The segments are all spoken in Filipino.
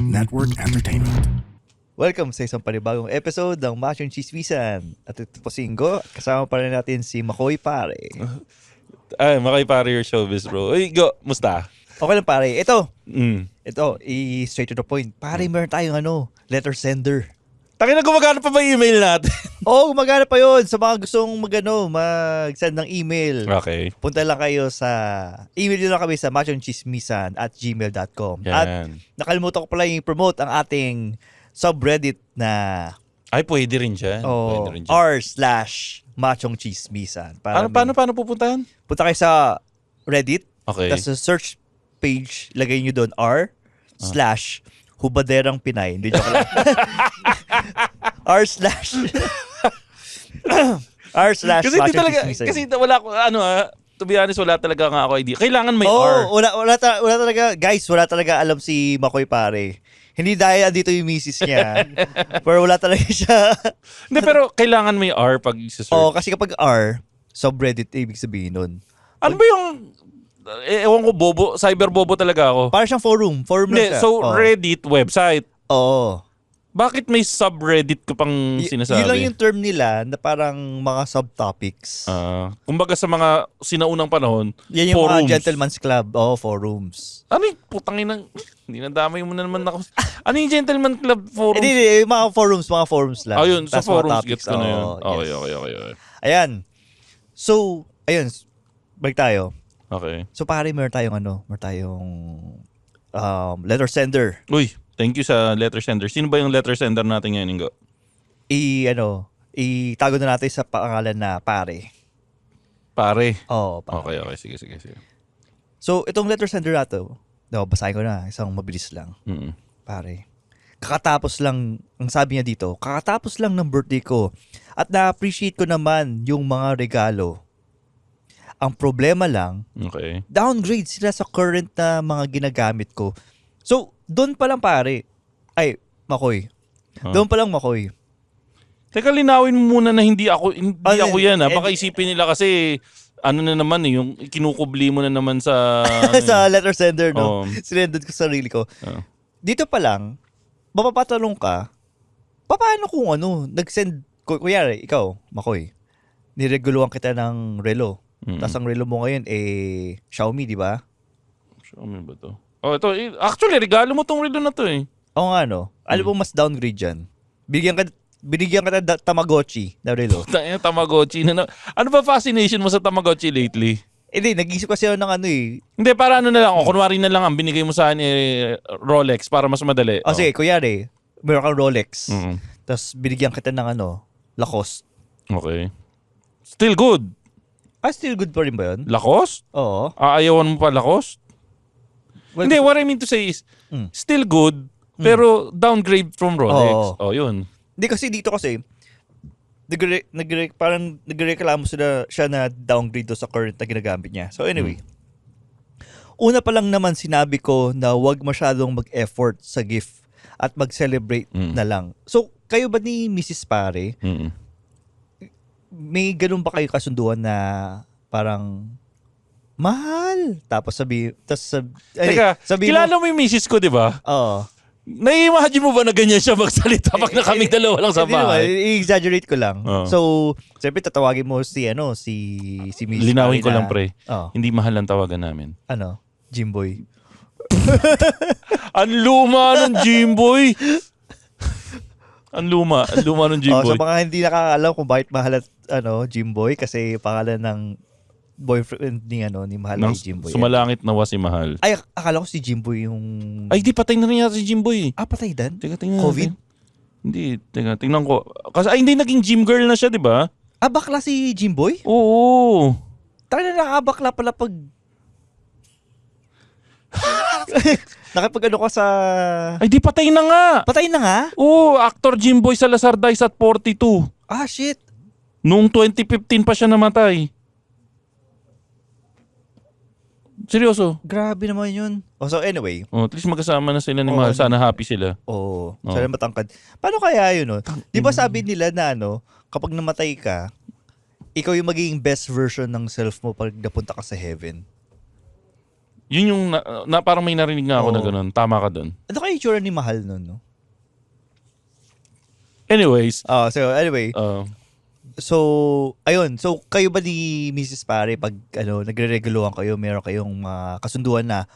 Network Entertainment. Welcome sa isang panibagong episode ng Machong Chismisan. At ito po si Ingo. Kasama pa rin natin si Makoy Pare. Ay, Makoy Pare your showbiz, bro. Uy, go. Musta? Okay lang pare. Ito, Mm. straight to the point. Pare, meron tayong letter sender. Taki na gumagana pa ba yung email natin? Oo, gumagana pa yun. Sa mga gustong mag-send ng email. Okay. Punta lang kayo email nyo lang kami sa machongchismisan@gmail.com. At Yan. nakalimutan ko pala yung promote ang ating subreddit na Ay, pwede rin siya. Pwede rin siya. r/machongchismisan. Paano pupuntahan? Punta kayo sa Reddit. Okay. Tapos sa search page, lagay nyo doon r/hubaderang Pinay. Hindi joke lang. r/r/machongchismisan. Kasi wala ko, to be honest, wala talaga nga ako idea. Kailangan may Oo, R. wala talaga, guys, wala talaga alam si Makoy Pare. Hindi dahil andito yung misis niya. Pero wala talaga siya. Hindi, pero kailangan may R pag isa-search. Oo, kasi kapag R, subreddit, ibig sabihin nun. Ano ba yung, ewan ko, cyber bobo talaga ako. Para siyang forum. Forum lang Hindi, siya. so Oo. Reddit website. Oo. Bakit may subreddit ka pang sinasabi? Yun lang yung term nila na parang mga subtopics. Kumbaga sa mga sinaunang panahon, Yan yung forums. mga gentleman's club. Oo, forums. Ano yung putangin ng... Hindi nadamay mo na naman ako. Ano yung gentleman club forums? Hindi, mga forums lang. Ayun, sa Tas mga forums, topics. gets ko na yun. Oo, yes. Okay. Ayan. So, balik tayo. Okay. So, pare, meron tayong letter sender. Uy, thank you sa letter sender. Sino ba yung letter sender natin ngayon, Ingo? Itago na natin sa pangalan na pare. Pare. Oo, pare. Okay. Sige. So, itong letter sender nato, basahin ko na, isang mabilis lang. Mm. Pare, kakatapos lang, ang sabi niya dito, kakatapos lang ng birthday ko at na-appreciate ko naman yung mga regalo. Ang problema lang, Okay. downgrade sila sa current na mga ginagamit ko. So, doon pa lang pare, Makoy. Doon pa lang Makoy. Teka, linawin mo muna na hindi ako yan. and- Baka isipin nila kasi ano na naman yung kinukubli mo na naman sa... sa letter sender, no? Oo. Sinended ko sa sarili ko. Oo. Dito pa lang, mapapatanong ka, paano kung nag-send, kunyari, ikaw, Makoy, nireguluhan kita ng relo. Tapos ang relo mo ngayon, Xiaomi, di ba? Xiaomi ba to? Oh, ito. Actually, regalo mo tong relo na to eh. Oo nga, no? Alam mo, mas downgrade dyan. Binigyan ka na Tamagotchi na relo. Tangina, Tamagotchi na. Ano ba fascination mo sa Tamagotchi lately? Hindi, nag-isip kasi ako ng Hindi, para ano na lang. Kunwari na lang ang binigay mo sa akin Rolex para mas madali. Sige, kunyari, meron kang Rolex. Mhm. Tapos binigyan kita ng Lacoste. Okay. Still good. Still good pa rin ba yun? Lacoste? Oo. Aayawan mo pa Lacoste? Well, Hindi, what I mean to say is, still good, pero downgrade from Rolex. Oo. Yun. Hindi kasi dito parang nagreklamo siya na downgrade do sa current na ginagamit niya. So anyway, una pa lang naman sinabi ko na wag masyadong mag-effort sa gift at mag-celebrate na lang. So kayo ba ni Mrs. Pare, Mm-mm. may ganun ba kayo kasunduan na parang mahal? Tapos Teka, kilala mo yung misis ko, di ba? Oo. Nai-imagine mo ba na ganyan siya magsalita pag na kaming dalawa lang sa Hindi naman, bahay? i-exaggerate ko lang. Oo. So, siyempre tatawagin mo si Miss Linawin Pare ko na- lang, pre. Oo. Hindi mahal ang tawagan namin. Jimboy. Ang luma ng Jimboy! Ang luma ng Jimboy. Sa mga hindi nakakaalam kung bakit mahal at Jimboy kasi pangalan ng boyfriend ni Mahal Nang ni Jimboy. sumalangit nawa si Mahal. Ay, akala ko si Jimboy yung... Ay, di patay na rin yata si Jimboy. patay dan? Teka, tingnan COVID? natin. Hindi, teka, tingnan ko. Kasi hindi naging gym girl na siya, di ba? Bakla si Jimboy? Oo. Tayo na nakabakla pala pag... Nakipag ka sa... Ay, di patay na nga. Patay na nga? Oo, actor Jimboy Salazar dies at 42. Shit. Noong 2015 pa siya namatay. Seryoso. Grabe naman yun. So anyway. At least magkasama na sila ni Mahal. Sana happy sila. Sana matangkad. Paano kaya yun, Di ba sabi nila na kapag namatay ka, ikaw yung magiging best version ng self mo pag napunta ka sa heaven. Yun yung parang may narinig nga ako na Oo. ganun. Tama ka dun. Ano kaya itsura ni Mahal nun, no? Anyways, So anyway, so ayun, so kayo ba ni Mrs. Pare pag nagre-reguluhan kayo, meron kayong kasunduan na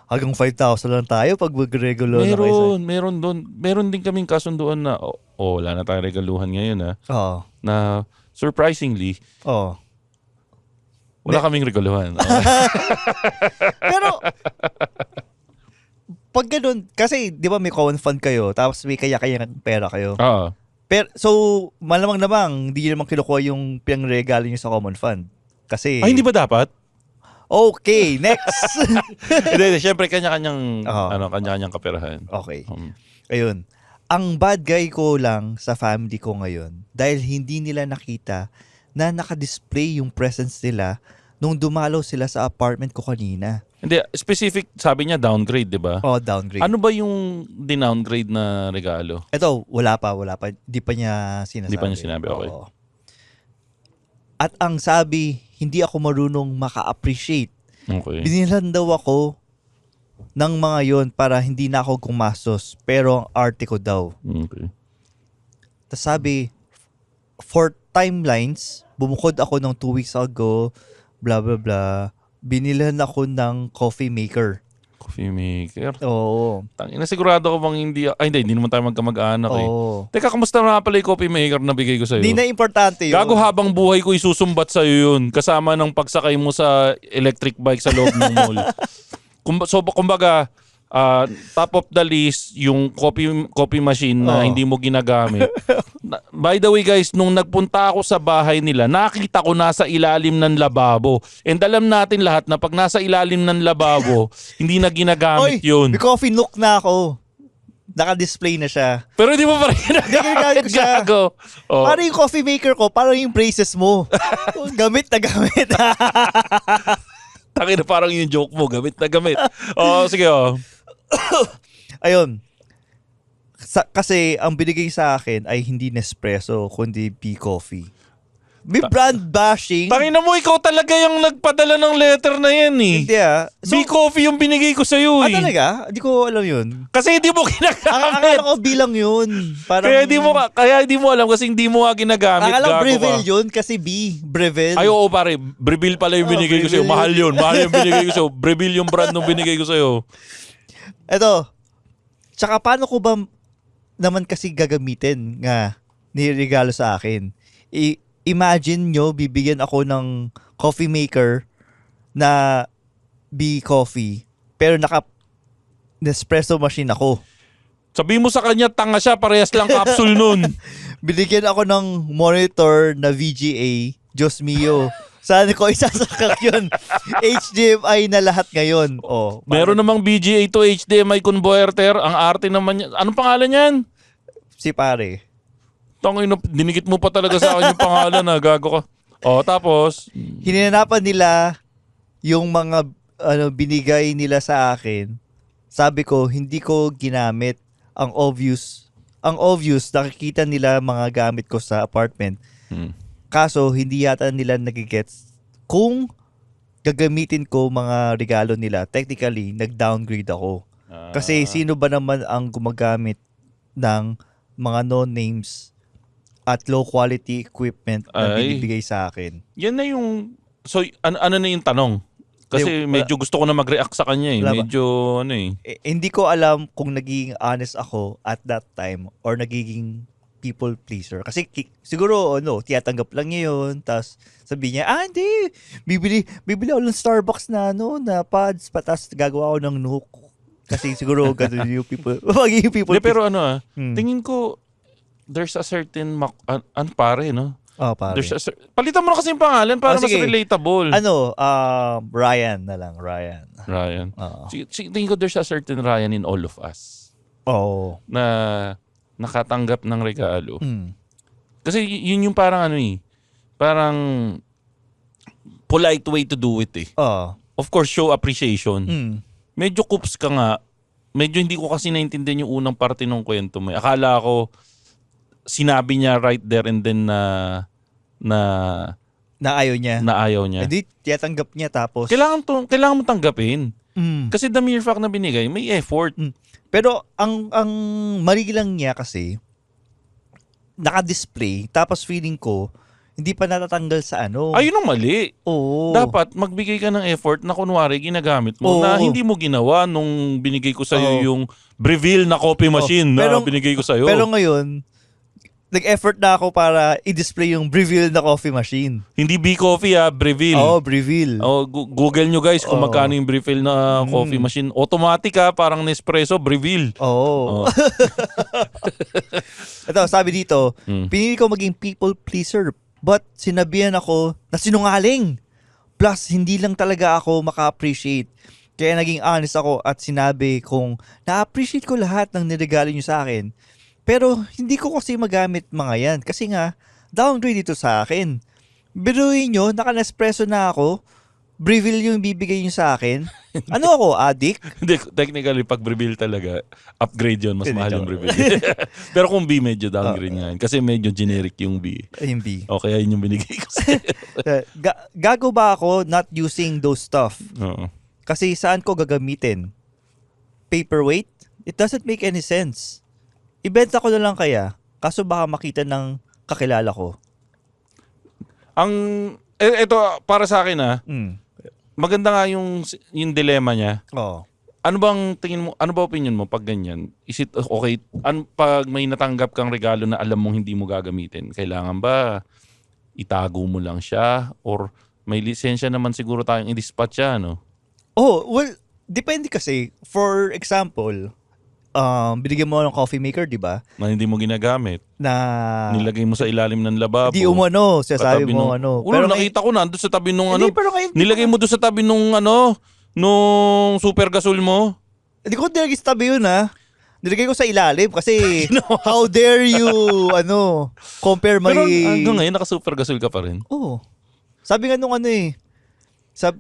hanggang 5,000 lang tayo pag magre-regulo na kayo? meron doon. Meron din kaming kasunduan na wala na tayong regaluhan ngayon Oo. na surprisingly Oo. wala kaming regaluhan. Pero pag ganun, kasi di ba may common fund kayo, tapos may kaya-kaya pera kayo. Oo. Pero, so, malamang namang, hindi nyo naman kinukuha yung pinangregalo nyo sa common fund. Kasi, Ay, hindi ba dapat? okay, next! Hindi, syempre kanya-kanyang Oo. kanya-kanyang kaperahan. Okay. Ayun. Ang bad guy ko lang sa family ko ngayon, dahil hindi nila nakita na nakadisplay yung presence nila nung dumalaw sila sa apartment ko kanina. Hindi, specific, sabi niya downgrade, di ba? Downgrade. Ano ba yung dinowngrade na regalo? Ito, wala pa. Di pa niya sinasabi. Di pa niya sinabi, okay. Oo. At ang sabi, hindi ako marunong maka-appreciate. Okay. Binilan daw ako ng mga yon para hindi na ako gumastos. Pero ang arte ko daw. Okay. Tapos sabi, for timelines, bumukod ako ng 2 weeks ago, blah blah blah. Binilan ako ng coffee maker. Coffee maker? Oo. Tangina, sigurado ko bang hindi naman tayo magkamag-anak Oo. Teka, kamusta na pala yung coffee maker na bigay ko sa'yo? Hindi na importante yun. Gago, habang buhay ko isusumbat sa'yo yun. Kasama ng pagsakay mo sa electric bike sa loob ng mall. Kumbaga, top of the list, yung coffee machine na hindi mo ginagamit. By the way guys, nung nagpunta ako sa bahay nila, nakita ko nasa ilalim ng lababo. And alam natin lahat na pag nasa ilalim ng lababo, hindi na ginagamit yun. May coffee nook na ako. Naka-display na siya. Pero hindi mo pa rin ginagamit ko siya. Gago. Parang yung coffee maker ko, parang yung braces mo. Gamit na gamit. Tangina, parang yung joke mo, gamit na gamit. Sige. Ayun. Kasi ang binigay sa akin ay hindi Nespresso, kundi B Coffee. May brand bashing. Tangina mo, ikaw talaga yung nagpadala ng letter na yan eh. Hindi B Coffee yung binigay ko sa'yo eh. Talaga? Hindi ko alam yun. Kasi hindi mo ginagamit. Akala ko bilang yun. Parang, Kaya hindi mo alam kasi hindi mo nga ginagamit. Akala ko Breville yun kasi B. Breville. Ay, oo pare. Breville pala yung binigay ko sa'yo. Mahal yun. Mahal yung binigay ko sa'yo. Breville yung brand nung binigay ko sa'yo. Eto. Tsaka paano ko ba naman kasi gagamitin nga niregalo sa akin? Imagine nyo, bibigyan ako ng coffee maker na B Coffee, pero naka-Nespresso machine ako. Sabi mo sa kanya, tanga siya, parehas lang capsule nun. Binigyan ako ng monitor na VGA, Diyos mio. Saan ko isasakak yun? HDMI na lahat ngayon. Meron namang VGA to HDMI converter. Ang arte naman yan. Anong pangalan yan? Si pare. Tangina, dinikit mo pa talaga sa akin yung pangalan na gago ka. Tapos? Hinanapan nila yung mga binigay nila sa akin. Sabi ko, hindi ko ginamit. Ang obvious, nakikita nila mga gamit ko sa apartment. Kaso, hindi yata nila nagigets kung gagamitin ko mga regalo nila. Technically, nag-downgrade ako. Kasi sino ba naman ang gumagamit ng mga no-names at low-quality equipment na binibigay sa akin? Yan na yung... So, ano na yung tanong? Kasi medyo gusto ko na mag-react sa kanya eh. Medyo Hindi ko alam kung naging honest ako at that time or nagiging people pleaser. Kasi siguro, tiyatanggap lang niya yun. Tapos sabi niya, hindi. Bibili ako ng Starbucks na, na pads. Tapos gagawa ako ng Nook. Kasi siguro, ganun yung people. Magiging people pleaser. Pero tingin ko, there's a certain, pare, no? Pare. Palitan mo na kasi yung pangalan para mas relatable. Ryan na lang. Ryan. Tingin ko there's a certain Ryan in all of us. Oo. Na nakatanggap ng regalo. Kasi yun yung parang parang polite way to do it eh. Of course, show appreciation. Medyo coops ka nga. Medyo hindi ko kasi naintindihan yung unang parte ng kwento mo. Akala ko, sinabi niya right there and then na Na ayaw niya. na ayaw niya. Hindi, tiyatanggap niya tapos... Kailangan mo tanggapin. Mm. Kasi the mere fact na binigay, may effort. Pero ang mali lang niya kasi, naka-display, tapos feeling ko, hindi pa natatanggal sa ano. Ayun ang mali. Oo. Dapat magbigay ka ng effort na kunwari ginagamit mo Oo. na hindi mo ginawa nung binigay ko sa'yo Oo. yung Breville na coffee machine na Pero- binigay ko sa'yo. Pero ngayon, nag-effort na ako para i-display yung Breville na coffee machine. Hindi B-Coffee Breville. Oo, Breville. Google nyo guys kung Oo. magkano yung Breville na coffee machine. Automatic parang Nespresso, Breville. Oo. Oh. Ito, sabi dito, Mm. pinili ko maging people pleaser, but sinabihan ako na sinungaling. Plus, hindi lang talaga ako maka-appreciate. Kaya naging honest ako at sinabi kong na-appreciate ko lahat ng niregalo nyo sa akin. Pero hindi ko kasi magamit mga yan kasi nga downgrade ito sa akin. Biruin nyo, naka-Nespresso na ako. Breville yung bibigay nyo sa akin. Ano ako, addict? Hindi, technically, pag Breville talaga, upgrade yun. Mas Hindi, mahal yung joke. Breville. Pero kung B, medyo downgrade nga yun. Kasi medyo generic yung B. Ayun, B. Okay, yun yung binigay ko sa'yo. Gago ba ako not using those stuff? Oo. Kasi saan ko gagamitin? Paperweight? It doesn't make any sense. Ibenta ko na lang kaya, kaso baka makita ng kakilala ko. Ito, para sa akin maganda nga yung dilemma niya. Oo. Ano bang tingin mo, ano ba opinion mo pag ganyan? Is it okay, pag may natanggap kang regalo na alam mong hindi mo gagamitin, kailangan ba itago mo lang siya? Or may lisensya naman siguro tayong i-dispatch siya, no? Oh, well, depende kasi. For example, binigyan mo ng coffee maker, di ba? Na hindi mo ginagamit. Na Nilagay mo sa ilalim ng lababo. di umano, sasabi Katabi mo nung- ano. Ulo, nakita ko nandun sa tabi nung Hindi, pero ngayon, nilagay mo doon sa tabi nung nung super gasol mo. Hindi ko nilagay sa tabi yun, ha? Nilagay ko sa ilalim kasi how dare you, compare my... Pero hanggang ngayon, naka-super gasol ka pa rin. Oh. Sabi nga nung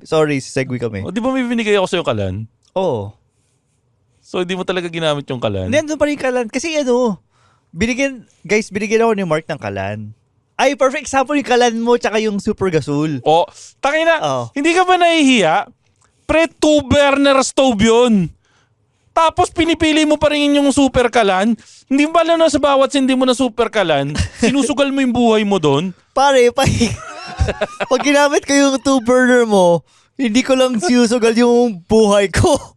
sorry, segue kami. O, di ba may binigay ako sa'yo kalan? Oo. So, hindi mo talaga ginamit yung kalan? Hindi, andun pa rin yung kalan. Kasi binigyan ako ni Mark ng kalan. Ay, perfect example yung kalan mo tsaka yung super gasol. O, tangina, Oo. hindi ka ba nahihiya? Pre-2-burner stove yun. Tapos pinipili mo pa rin yung super kalan. Hindi ba lang na sa bawat sindi mo na super kalan, sinusugal mo yung buhay mo doon? Pare, pag ginamit ko yung 2-burner mo, hindi ko lang sinusugal yung buhay ko.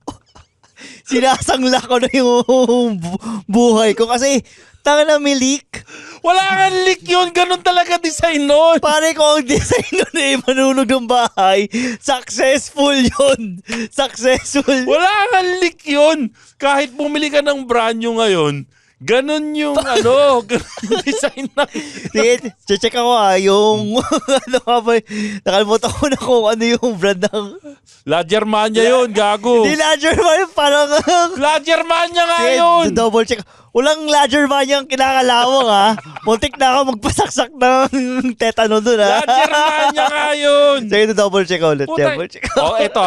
Sinasangla ko na yung buhay ko kasi tanga na may leak. Wala kang leak yun. Ganun talaga design nun. Pare ko ang design nun manunog ng bahay. Successful yun. Successful. Wala kang leak yun. Kahit bumili ka ng brand new ngayon, ganun yung ganun yung design na. Sige, check ako yung nakalimutan ko na kung ano yung brand ng... La Germania yun, gago. Hindi La Germania, parang... La Germania nga Sige, yun. double check. Walang La Germania ang kinakalawang, ha? Muntik na ako magpasaksak ng tetano dun, ha? La Germania nga yun. Sige, double check ulit. Double check. Eto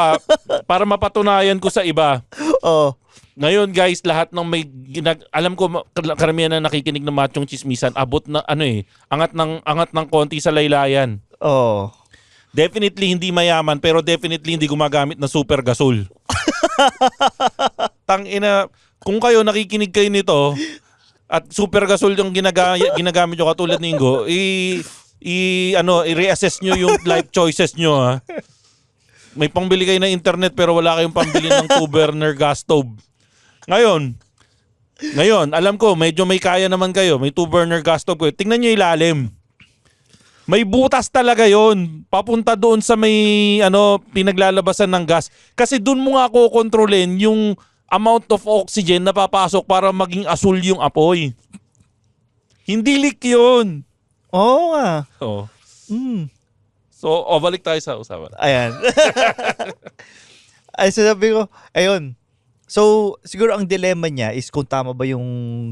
para mapatunayan ko sa iba. Oh. Ngayon guys, lahat ng alam ko karamihan na nakikinig ng Machong Chismisan, abot na angat ng konti sa laylayan. Oh. Definitely hindi mayaman, pero definitely hindi gumagamit ng super gasol. Tangina, kung kayo nakikinig kayo nito at super gasol yung ginagamit nyo katulad ni Ingo, i-reassess nyo yung life choices nyo, ha. May pangbili kayo ng internet pero wala kayong pambili ng 2-burner gas stove. Ngayon, alam ko, medyo may kaya naman kayo. May 2-burner gas stove kayo. Tingnan nyo ilalim. May butas talaga yon papunta doon sa may pinaglalabasan ng gas. Kasi doon mo nga kontrolin yung amount of oxygen na papasok para maging asul yung apoy. Hindi leak yun. Oo nga. Oh. Mm. So, balik tayo sa usapan. Ayan. Ay, sabi ko, ayun. So, siguro ang dilemma niya is kung tama ba yung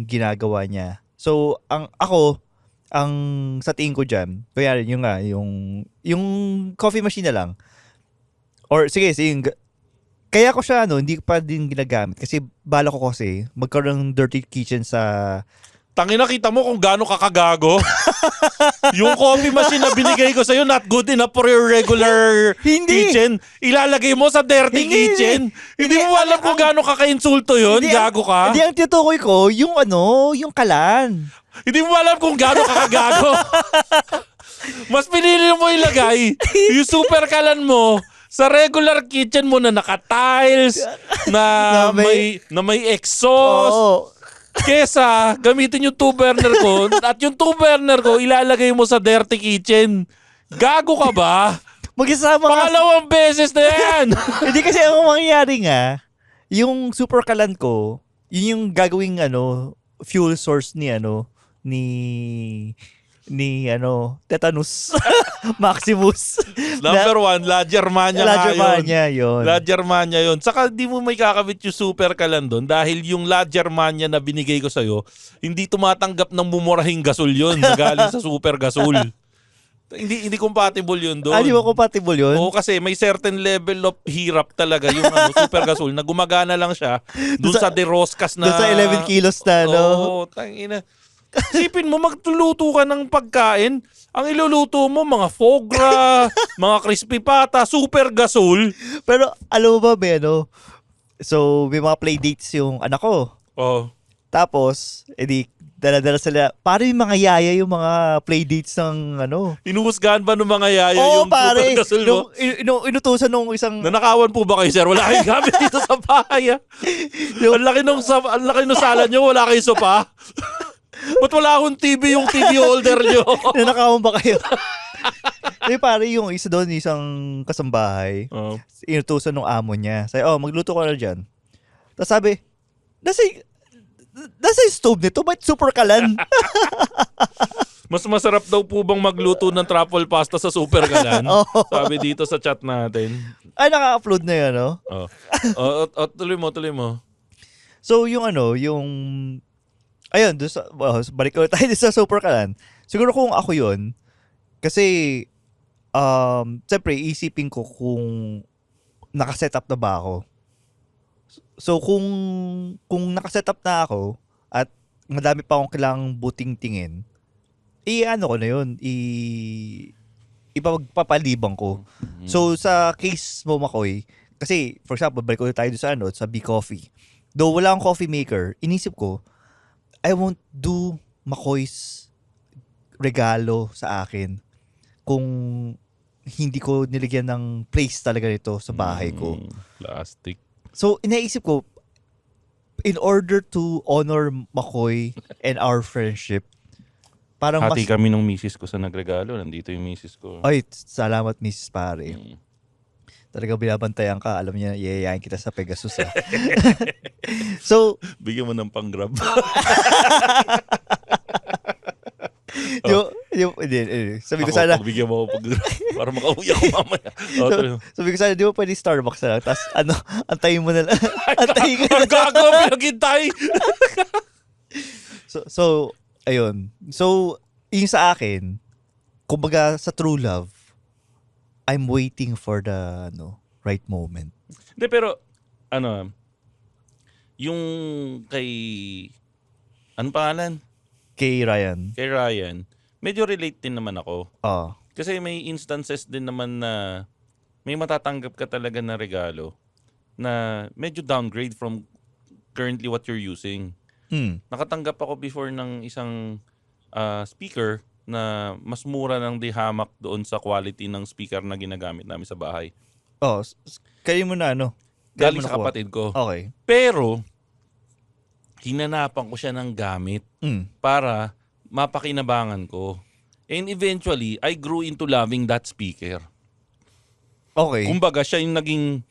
ginagawa niya. So, ang sa tingin ko dyan, kaya yung coffee machine na lang. Or, sige, kaya ko siya, hindi pa din ginagamit. Kasi, bala ko kasi, magkaroon ng dirty kitchen sa Tangina, kita mo kung gaano kakagago. Yung coffee machine na binigay ko sa'yo, not good enough for your regular Hindi. kitchen. Ilalagay mo sa dirty Hindi, kitchen. Hindi mo alam kung gaano kaka-insulto yun. Hindi, Gago ka. Hindi, ang tinutukoy ko, yung yung kalan. Hindi mo alam kung gaano kakagago. Mas pinili mo ilagay yung super kalan mo sa regular kitchen mo na naka-tiles, na may exhaust. Oo. Kesa gamitin yung 2-burner ko at yung 2-burner ko ilalagay mo sa dirty kitchen. Gago ka ba? Mag-isama ka. Pangalawang beses na yan. Hindi kasi ang mangyayari nga, yung super kalan ko, yun yung gagawing fuel source ni Tetanus Maximus. Number 1, La Germania La nga yun. Germania yun. La Germania yun. Saka di mo may kakabit yung super kalan doon dahil yung La Germania na binigay ko sa'yo, hindi tumatanggap ng mumurahing gasol yun na galing sa super gasol. Hindi compatible yun doon. Di ba compatible yun? Oo, kasi may certain level of hirap talaga yung super gasol na gumagana lang siya doon sa De Roscas na... Doon sa 11 kilos na, no? Oo, tangina. Isipin mo, magluluto ka ng pagkain, ang iluluto mo, mga foie gras, mga crispy pata, super gasol. Pero alam mo ba, so may mga playdates yung anak ko. Oh. Tapos, edi dala-dala sila. Parang yung mga yaya yung mga playdates ng Inuhusgahan ba ng mga yaya Oo, yung pare. super gasol mo? Inutusan nung isang... Nanakawan po ba kayo, sir? Wala kayong gamit dito sa bahay. Ang laki nung sala nyo, wala kayong sopa. Ba't wala akong TV yung TV holder nyo? Nanakawan ba kayo? Pare, yung isa doon, isang kasambahay, inutusan ng amo niya. Sabi, magluto ka na dyan. Tapos sabi, nasa yung stove nito, ba't super kalan? Mas masarap daw po bang magluto ng truffle pasta sa super kalan? Oo. Sabi dito sa chat natin. Ay, naka-upload na yun, no? Tuloy mo. So, ayun, balik ko tayo sa super kalan. Siguro kung ako yun, kasi, siyempre, isipin ko kung nakasetup na ba ako. So, kung nakasetup na ako at madami pa akong kailangang buting tingin, ko na yun, ipapalibang ko. So, sa case mo, Makoy, kasi, for example, balik ko tayo sa Bee Coffee. Though wala akong coffee maker, inisip ko, I won't do Makoy's regalo sa akin kung hindi ko niligyan ng place talaga nito sa bahay ko. Plastic. So, inaisip ko, in order to honor Makoy and our friendship, parang Hati kami ng misis ko sa nagregalo. Nandito yung misis ko. Ay, salamat, Mrs. Pare. Talaga binabantayan ka. Alam niya, iayayain kita sa Pegasus. So, bigyan mo ng pang-grab. Sabi ko sana, Bigyan mo ako pag-grab para makauwi ako mamaya. Sabi ko sana, di mo pwede Starbucks na lang. Tapos, antayin mo na lang. Antayin ka na. Gago, pinaghintay. So, ayun. So, yung sa akin, kumbaga sa true love, I'm waiting for the right moment. Hindi, pero yung kay anong pangalan? Kay Ryan. Kay Ryan. Medyo relate din naman ako. Kasi may instances din naman na may matatanggap ka talaga na regalo na medyo downgrade from currently what you're using. Nakatanggap ako before ng isang speaker na mas mura ng dihamak doon sa quality ng speaker na ginagamit namin sa bahay. Kayo mo na Galing sa kapatid ko. Okay. Pero, hinanapan ko siya ng gamit para mapakinabangan ko. And eventually, I grew into loving that speaker. Okay. Kumbaga, siya yung naging,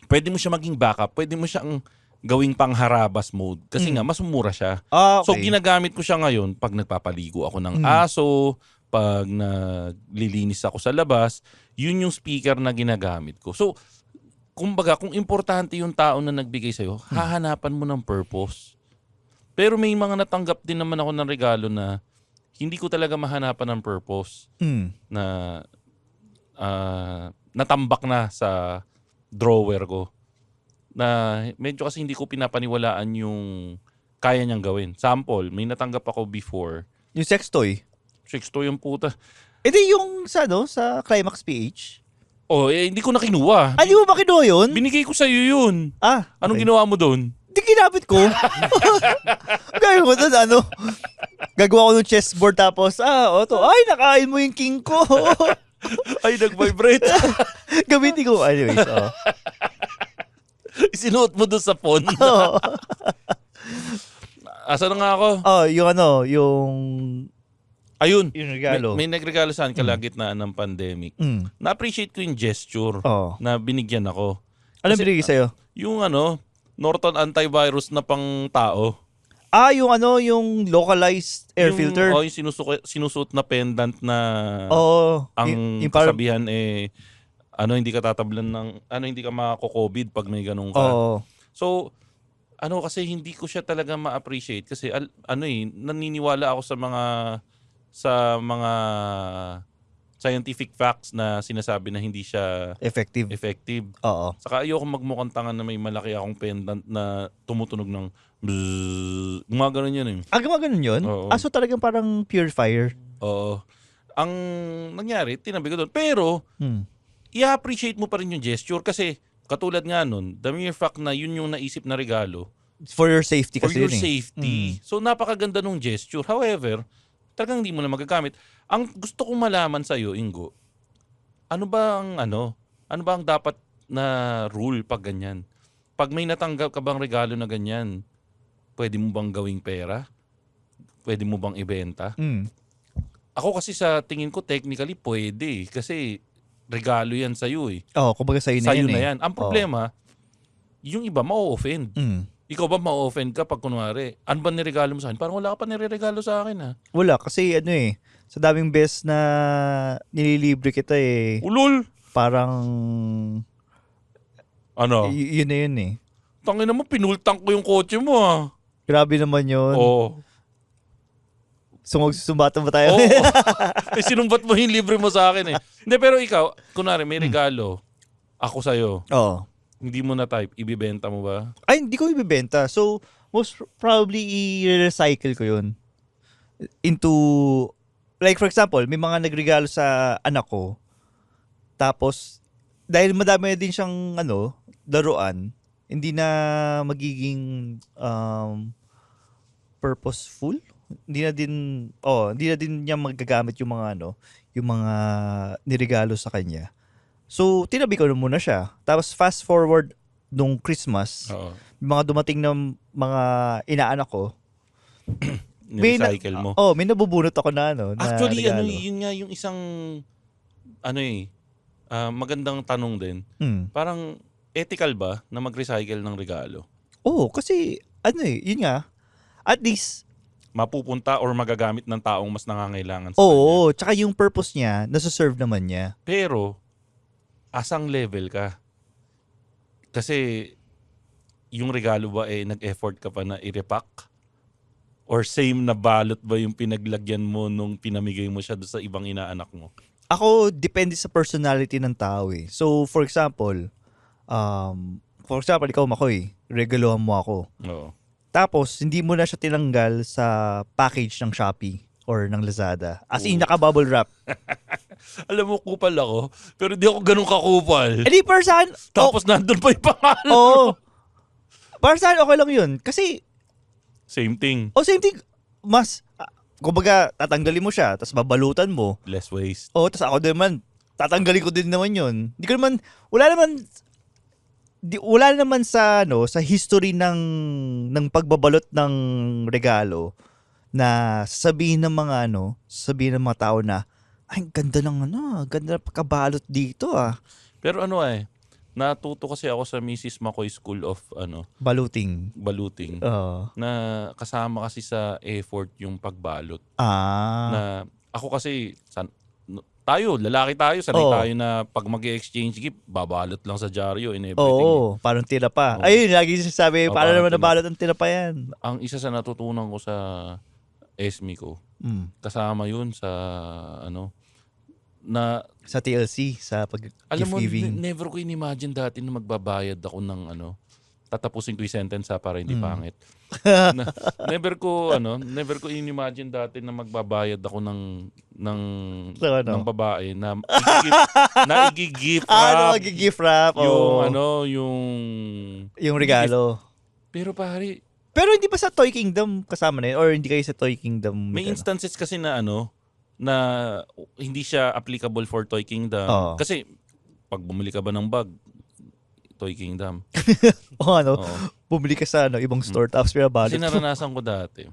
pwede mo siya maging backup, pwede mo siyang gawing pangharabas mode. Kasi nga, mas mura siya. Okay. So, ginagamit ko siya ngayon pag nagpapaligo ako ng aso, pag naglilinis ako sa labas, yun yung speaker na ginagamit ko. So, kumbaga, kung importante yung tao na nagbigay sa'yo, hahanapan mo ng purpose. Pero may mga natanggap din naman ako ng regalo na hindi ko talaga mahanapan ng purpose. Na natambak na sa drawer ko. Na medyo kasi hindi ko pinapaniwalaan yung kaya niyang gawin. Sample, may natanggap ako before. Yung sex toy. Sexto yung puta. E di yung sa Climax PH. Oh, hindi ko na kinuha. Di mo ba kinuha yun? Binigay ko sa'yo yun. Anong Okay. ginawa mo doon? Di ginamit ko. Gawin ko doon, gagawa ko ng chessboard tapos, nakain mo yung king ko. Ay, nag-vibrate. Gamitin ko. Anyways, Isinuot mo doon sa phone. Oo. Asa na nga ako? Yung Ayun. yung regalo. May nagregalo sa akin kalagitnaan ng pandemic. Na-appreciate ko yung gesture na binigyan ako. Anong binigay sa'yo? Yung Norton antivirus na pang tao. Yung localized air filter. Yung sinusuot na pendant na ang yung parang- kasabihan hindi ka tatablan ng, hindi ka makako-COVID pag may ganun ka. So, kasi hindi ko siya talaga ma-appreciate kasi naniniwala ako sa mga scientific facts na sinasabi na hindi siya effective. Oo. Saka ayoko magmukhang tanga na may malaki akong pendant na tumutunog ng bzzz. Gumagano'n yun eh. Gumagano'n yun? Oo. So talagang parang purifier. Oo. Ang nangyari, tinabi ko doon. Pero, i-appreciate mo pa rin yung gesture kasi katulad nga nun, the mere fact na yun yung naisip na regalo. For your safety For kasi your yun safety. So napakaganda nung gesture. However, talagang hindi mo na magagamit. Ang gusto kong malaman sa'yo, Ingo, ano ba ang dapat na rule pag ganyan? Pag may natanggap ka bang regalo na ganyan, pwede mo bang gawing pera? Pwede mo bang ibenta? Ako kasi sa tingin ko, technically, pwede. Kasi regalo yan sa'yo eh. Kumbaga sa'yo na Sa'yo yan na yan. Ang problema, yung iba ma-offend. Ikaw ba ma-offend ka pag kunwari, ano ba niregalo mo sa akin? Parang wala ka pa niregalo sa akin ha. Wala, kasi sa daming best na nililibre kita Ulol! parang yun na yun eh. Tangin naman, pinultang ko yung kotse mo ha. Grabe naman yun. Oo. Sumbatan ba tayo? Oo. Sinumbat mo yung libre mo sa akin eh. Hindi, pero ikaw, kunwari may regalo, ako sa'yo. Oo. Hindi mo na type, ibibenta mo ba? Ay, hindi ko ibibenta. So, most probably i-recycle ko yun into, like for example, may mga nagregalo sa anak ko. Tapos, dahil madami din siyang laruan, hindi na magiging purposeful. Hindi na din niya magagamit yung mga yung mga niregalo sa kanya. So, tinabi ko na muna siya. Tapos fast forward nung Christmas, may mga dumating na mga inaanak ko. Ni-recycle mo. May nabubunot ako na na Actually, regalo. yun nga yung isang magandang tanong din. Parang ethical ba na mag-recycle ng regalo? Kasi yun nga. At least mapupunta or magagamit ng taong mas nangangailangan sa kanya. Tsaka yung purpose niya, nasa-serve naman niya. Pero, asang level ka? Kasi, yung regalo ba nag-effort ka pa na i-repack? Or same na balot ba yung pinaglagyan mo nung pinamigay mo siya sa ibang inaanak mo? Ako, depende sa personality ng tao eh. So, for example, ikaw, Makoy, regalohan mo ako. Oo. Tapos, hindi mo na siya tinanggal sa package ng Shopee or ng Lazada. As in, naka-bubble wrap. Alam mo, kupal ako, pero di ako ganun kakupal. Di, para saan? Tapos nandun pa yung pangalan. Para saan, okay lang yun. Kasi, same thing. Same thing. Mas, kumbaga, tatanggalin mo siya, tapos babalutan mo. Less waste. Tapos ako naman, tatanggalin ko din naman yun. Wala naman sa history ng pagbabalot ng regalo na sabihin ng mga tao na ay ganda ng pagkabalot dito ah. Pero natuto kasi ako sa Mrs. Makoy School of baluting. Na kasama kasi sa effort yung pagbalot. Na ako kasi lalaki tayo, sanay tayo na pag mag-exchange gift, babalot lang sa dyaryo and everything. Parang tira pa. Ayun, lagi sinasabi, paano naman nabalot ang tira pa yan? Ang isa sa natutunan ko sa SME ko, kasama yun sa sa TLC, sa alam mo, gift giving. never ko in-imagine dati na magbabayad ako ng tatapusin ko yung sentence para hindi pangit. Never ko in-imagine dati na magbabayad ako So, ano? ng babae na i-gift Ano, wrap gift wrap? Yung regalo. Pero pare, Pero hindi ba sa Toy Kingdom kasama na yun? Or hindi kayo sa Toy Kingdom? may instances kasi na na hindi siya applicable for Toy Kingdom. Oo. Kasi pag bumili ka ba ng bag, Toy Kingdom. Oo. Oo. Bumili ka sa ibang store tapos Kasi pinabalot. naranasan ko dati,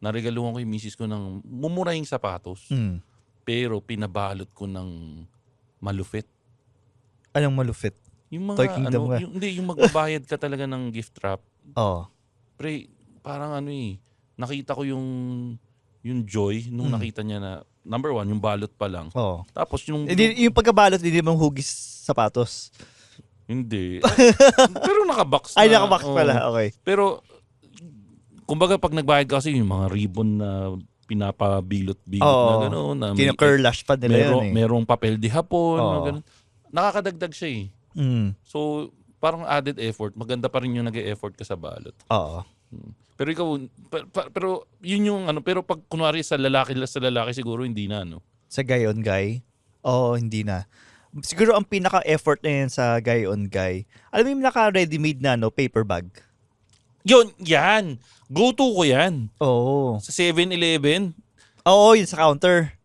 naregaluhan ko yung misis ko ng mumurahing sapatos. Pero pinabalot ko ng malupit. Anong malupit? Yung mga Toy Kingdom ka. yung magbabayad ka talaga ng gift wrap. Oo. Pre, parang nakita ko yung joy nung nakita niya na number one, yung balot pa lang. Oo. Tapos yung Yung pagkabalot, hindi mong hugis sapatos. hindi. Pero nakabox na. Ay, nakabox oo. pala. Okay. Pero kumbaga pag nagbayad ka kasi yung mga ribbon na pinapabilot-bilot na Oo. gano'n. Na Kino-curlash pa nila yun eh. merong papel de hapon, Oo. na gano'n. Nakakadagdag siya eh. So, parang added effort. Maganda pa rin yung nag-e-effort ka sa balot. Oo. Pero ikaw, pero yun yung pero pag kunwari sa lalaki siguro hindi na, Sa guy on guy? Oo, hindi na. Siguro ang pinaka-effort na yan sa guy on guy. Alam mo yung naka-ready-made na paper bag? Yun, yan. Go-to ko yan. Oo. Sa 7-Eleven. Oo, yun sa counter.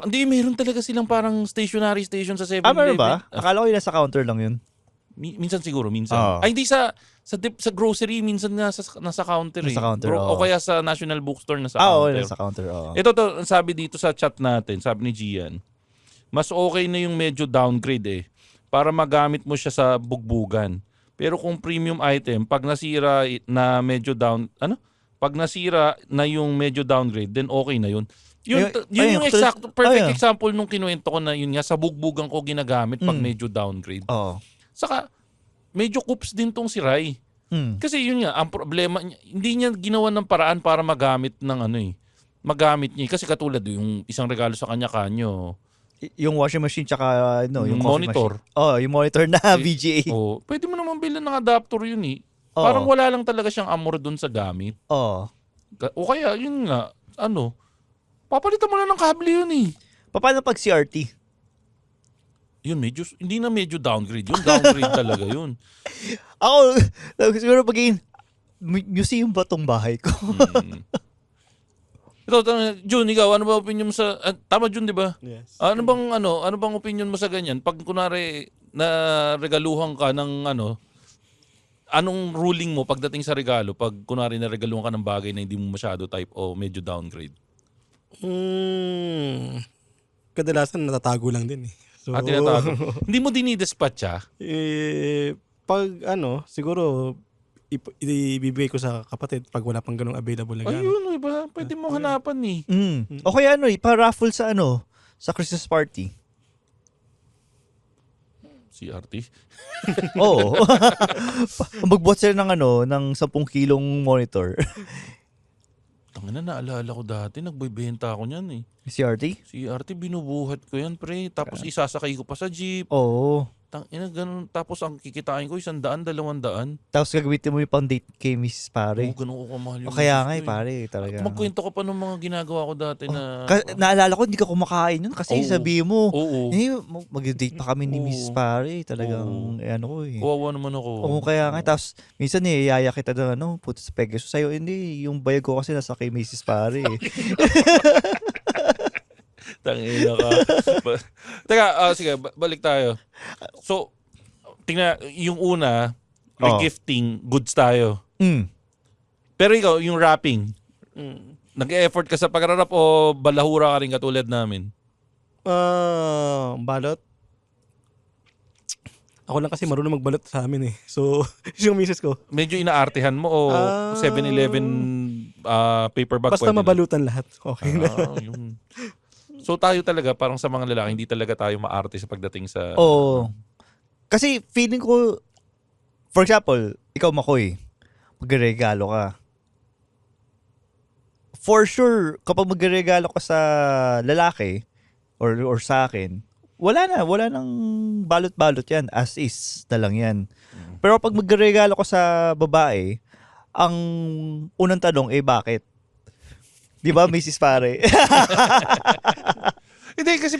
Hindi, meron talaga silang parang stationary station sa 7-Eleven. Meron ba? Akala ko yun nasa counter lang yun. Minsan siguro, minsan. Oo. Ay, hindi sa grocery, minsan nasa counter eh. Nasa counter, oo. O kaya sa National Bookstore nasa Oo, counter. nasa counter. Oo. Ito to, sabi dito sa chat natin, sabi ni Gian, mas okay na yung medyo downgrade para magamit mo siya sa bugbugan. Pero kung premium item, pag nasira na medyo pag nasira na yung medyo downgrade, then okay na yun. Yun yung perfect example nung kinuwento ko na yun nga, sa bugbugan ko ginagamit pag medyo downgrade. Oo. Saka, medyo coops din tong si Rai. Kasi yun nga, ang problema niya, hindi niya ginawa ng paraan para magamit ng magamit niya. Kasi katulad yung isang regalo sa kanya kanyo. Yung washing machine tsaka yung coffee monitor. machine. Oh, yung monitor na VGA. Oh, pwede mo naman bilhin ng adapter yun eh. Oo. Parang wala lang talaga siyang amor dun sa gamit. Oo. O kaya, yun nga, papalitan mo na ng kable yun eh. Paano pag CRT? Yun, hindi na medyo downgrade yun. Downgrade talaga yun. Ako, siguro pagiging museum ba tong bahay ko? Ito, Jun, ikaw, ano ba opinion mo sa... tama, Jun, di ba? Yes. Ano bang opinion mo sa ganyan? Pag kunwari na regaluhan ka ng anong ruling mo pagdating sa regalo? Pag kunwari na regaluhan ka ng bagay na hindi mo masyado type o medyo downgrade? Kadalasan natatago lang din eh. So, Tinatago. Hindi mo dinidispatch pag siguro ibibigay ko sa kapatid pag wala pang ganung available na gamit. Ayun, iba. Pwede mo hanapan eh. O kaya pa-raffle sa sa Christmas party. CRT? Oo. Magbuhat sila ng 10 kilong monitor. Tangina, naalala ko dati, nagbebenta ako niyan eh. CRT? CRT, binubuhat ko yan, pre. Tapos isasakay ko pa sa jeep. Oo. Tangina, ganun. Tapos ang kikitain ko, 100, 200. Tapos gagamitin mo yung pang-date kay Mrs. Pare. Oo, ganun ko kamahal yung O kaya misis nga ko pare, talaga. Magkwento ka pa ng mga ginagawa ko dati na... Naalala ko, hindi ka kumakain nun kasi Oo. sabi mo, Oo. mag-date pa kami ni Oo. Mrs. Pare. Talagang, Oo. ko eh. Kawawa naman ako. Oo, kaya nga. Tapos, minsan yaya kita na, puto sa Pegasus. Sa'yo, hindi. Yung bayag ko kasi nasa kay Mrs. Pare. Tangina ka. Teka, sige, balik tayo. So, tingnan, yung una, regifting, goods tayo. Pero ikaw, yung wrapping, nag-e-effort ka sa pagrarap o balahura ka rin katulad namin? Balot. Ako lang kasi marunong magbalot sa amin eh. So, yung misis ko. Medyo inaartehan mo o 7-Eleven paper bag? Basta mabalutan lahat. Okay na. Yun. So tayo talaga, parang sa mga lalaki, hindi talaga tayo maarte sa pagdating sa... Oo. Kasi feeling ko, for example, ikaw Makoy, magregalo ka. For sure, kapag magregalo ka sa lalaki, or sa akin, wala nang balot-balot yan. As is na lang yan. Pero pag magregalo ko sa babae, ang unang tanong, bakit? Di ba, Mrs. Pare? Hindi, kasi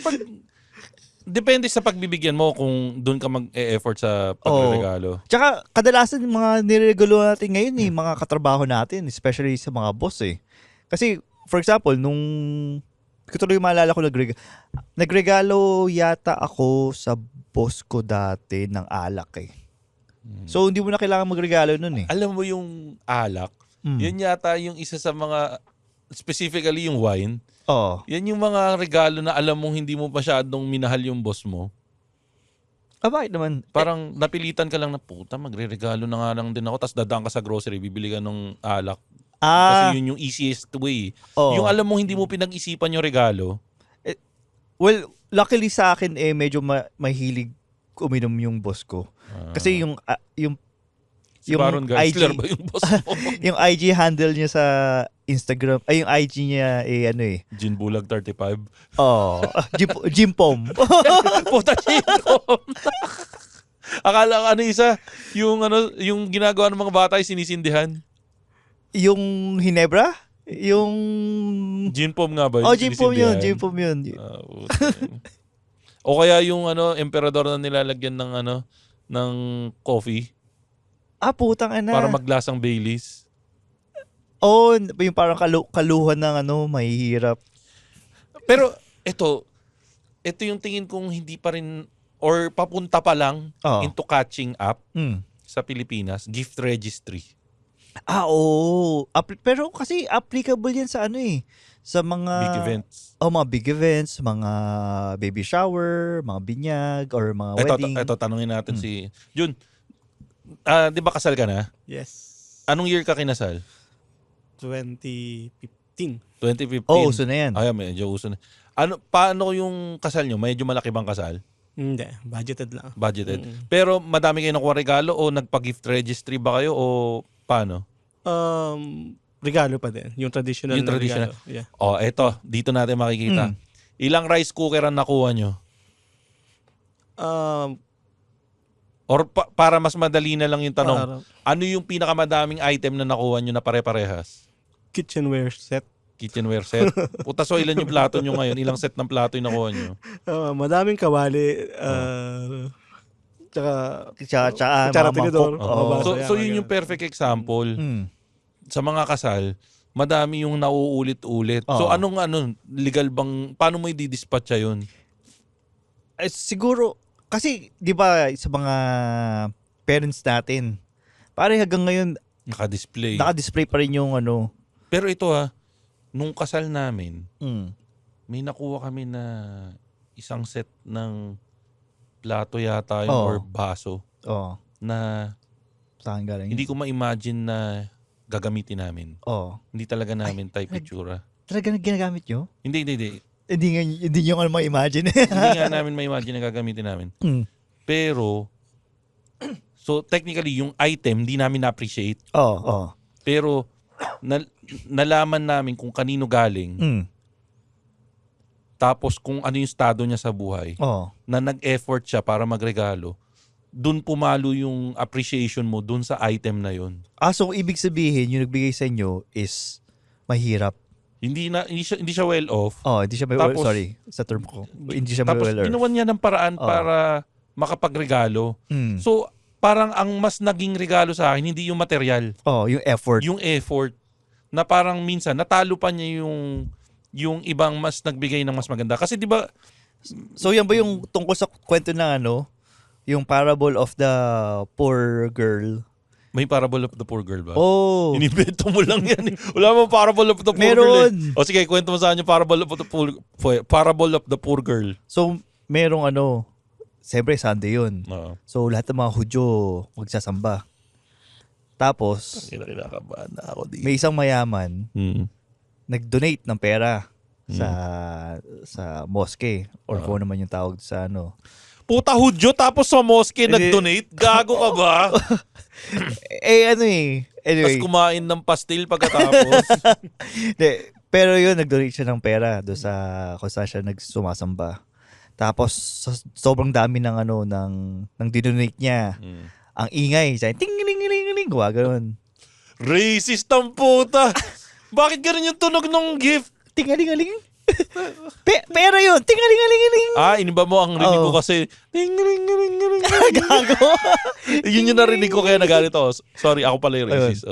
depende sa pagbibigyan mo kung doon ka mag-e-effort sa pagregalo. Tsaka, kadalasan yung mga niregalo natin ngayon, mga katrabaho natin, especially sa mga boss Kasi, for example, nung ko tuloy maalala ko nagregalo yata ako sa boss ko dati ng alak So, hindi mo na kailangan magregalo nun Alam mo yung alak, yun yata yung isa sa mga, specifically yung wine, yan yung mga regalo na alam mong hindi mo masyadong minahal yung boss mo. Bakit naman? Parang napilitan ka lang na, puta, magre-regalo na nga lang din ako, tapos dadaan ka sa grocery, bibili ka ng alak. Kasi yun yung easiest way. Yung alam mong hindi mo pinag-isipan yung regalo. Well, luckily sa akin medyo mahilig uminom yung boss ko. Kasi yung Baron Geisler ba yung boss mo? yung IG handle niya sa Instagram, yung IG niya Gin Bulag 35. Jim Pom. Puta, Gin Pom. Akala ko yung ginagawa ng mga bata ay sinisindihan. Yung Hinebra? Yung Gin Pom nga ba? Gin Pom yun. O kaya yung emperador na nilalagyan ng coffee. Putang ina. Para maglasang Baileys. Yung parang kaluhan ng mahihirap. Pero ito yung tingin kong hindi pa rin or papunta pa lang into catching up sa Pilipinas, gift registry. Pero kasi applicable yan sa sa mga Big events. Mga big events, mga baby shower, mga binyag, or mga wedding. Ito, tanungin natin si Jun. Di ba kasal ka na? Yes. Anong year ka kinasal? 2015. 2015. Uso na yan. Medyo uso na. Paano yung kasal nyo? Medyo malaki bang kasal? Hindi, budgeted lang. Budgeted. Pero madami kayo nakuha regalo o nagpa-gift registry ba kayo o paano? Regalo pa din. Yung traditional Yung na traditional. regalo. Yeah. Eto. Dito natin makikita. Ilang rice cooker ang nakuha nyo? Or para mas madali na lang yung tanong, ano yung pinakamadaming item na nakuha nyo na pare-parehas? Kitchenware set. Kitchenware set. Puta, so ilan yung plato nyo ngayon? Ilang set ng plato yung nakuha nyo? Madaming kawali. Tsaka tinidor. So yun yung perfect example. Sa mga kasal, madami yung nauulit-ulit. So legal bang, paano mo i-dispatcha yun? Siguro, kasi, di ba, sa mga parents natin, pare hanggang ngayon, naka-display pa rin yung Pero ito nung kasal namin, may nakuha kami na isang set ng plato yata yun or baso na saan galing hindi ko ma-imagine na gagamitin namin. Hindi talaga namin type itsura. Talaga ginagamit nyo? Hindi. Hindi nyo nga ma-imagine. Hindi nga namin ma-imagine na gagamitin namin. Pero, so technically, yung item, hindi namin na-appreciate. Pero, nalaman namin kung kanino galing. Tapos, kung ano yung estado niya sa buhay. Na nag-effort siya para magregalo. Doon pumalo yung appreciation mo doon sa item na yun. So, ibig sabihin, yung nagbigay sa inyo is mahirap. Hindi siya well off. Hindi siya well off. Sorry, sa term ko. Hindi siya well off. Tapos ginawan niya ng paraan para makapagregalo. So, parang ang mas naging regalo sa akin, hindi yung material. Yung effort. Yung effort. Na parang minsan, natalo pa niya yung ibang mas nagbigay ng mas maganda. Kasi di ba... So, yan ba yung tungkol sa kwento ng yung parable of the poor girl? May parable of the poor girl ba? Inibento mo lang yan. Wala mo parable of the poor girl. O sige, kwento mo sa akin yung parable of the poor girl. So, merong siyempre Sunday yun. So, lahat ng mga Hudyo magsasamba. Tapos, kinakabahan na ako dito. May isang mayaman nag-donate ng pera sa mosque or kung naman yung tawag sa Puta, Hudyo tapos sa mosque nag-donate? Gago ka ba? Anyway. Tapos kumain ng pastil pagkatapos. Pero yun, nag-donate siya ng pera doon sa kung saan siya nagsumasamba. Tapos sobrang dami ng ng dinonate niya. Ang ingay, siya ting-ling-ling-ling, gano'n. Racist ang puta. Bakit ganun yung tunog ng gift? Tingalingaling. Pera yun. Tingalingaling. Iniba mo ang rinig ko kasi ting-ling-ling-ling. Gago. Yun yung narinig ko kaya nagalit ako. Sorry, ako pala yung racist.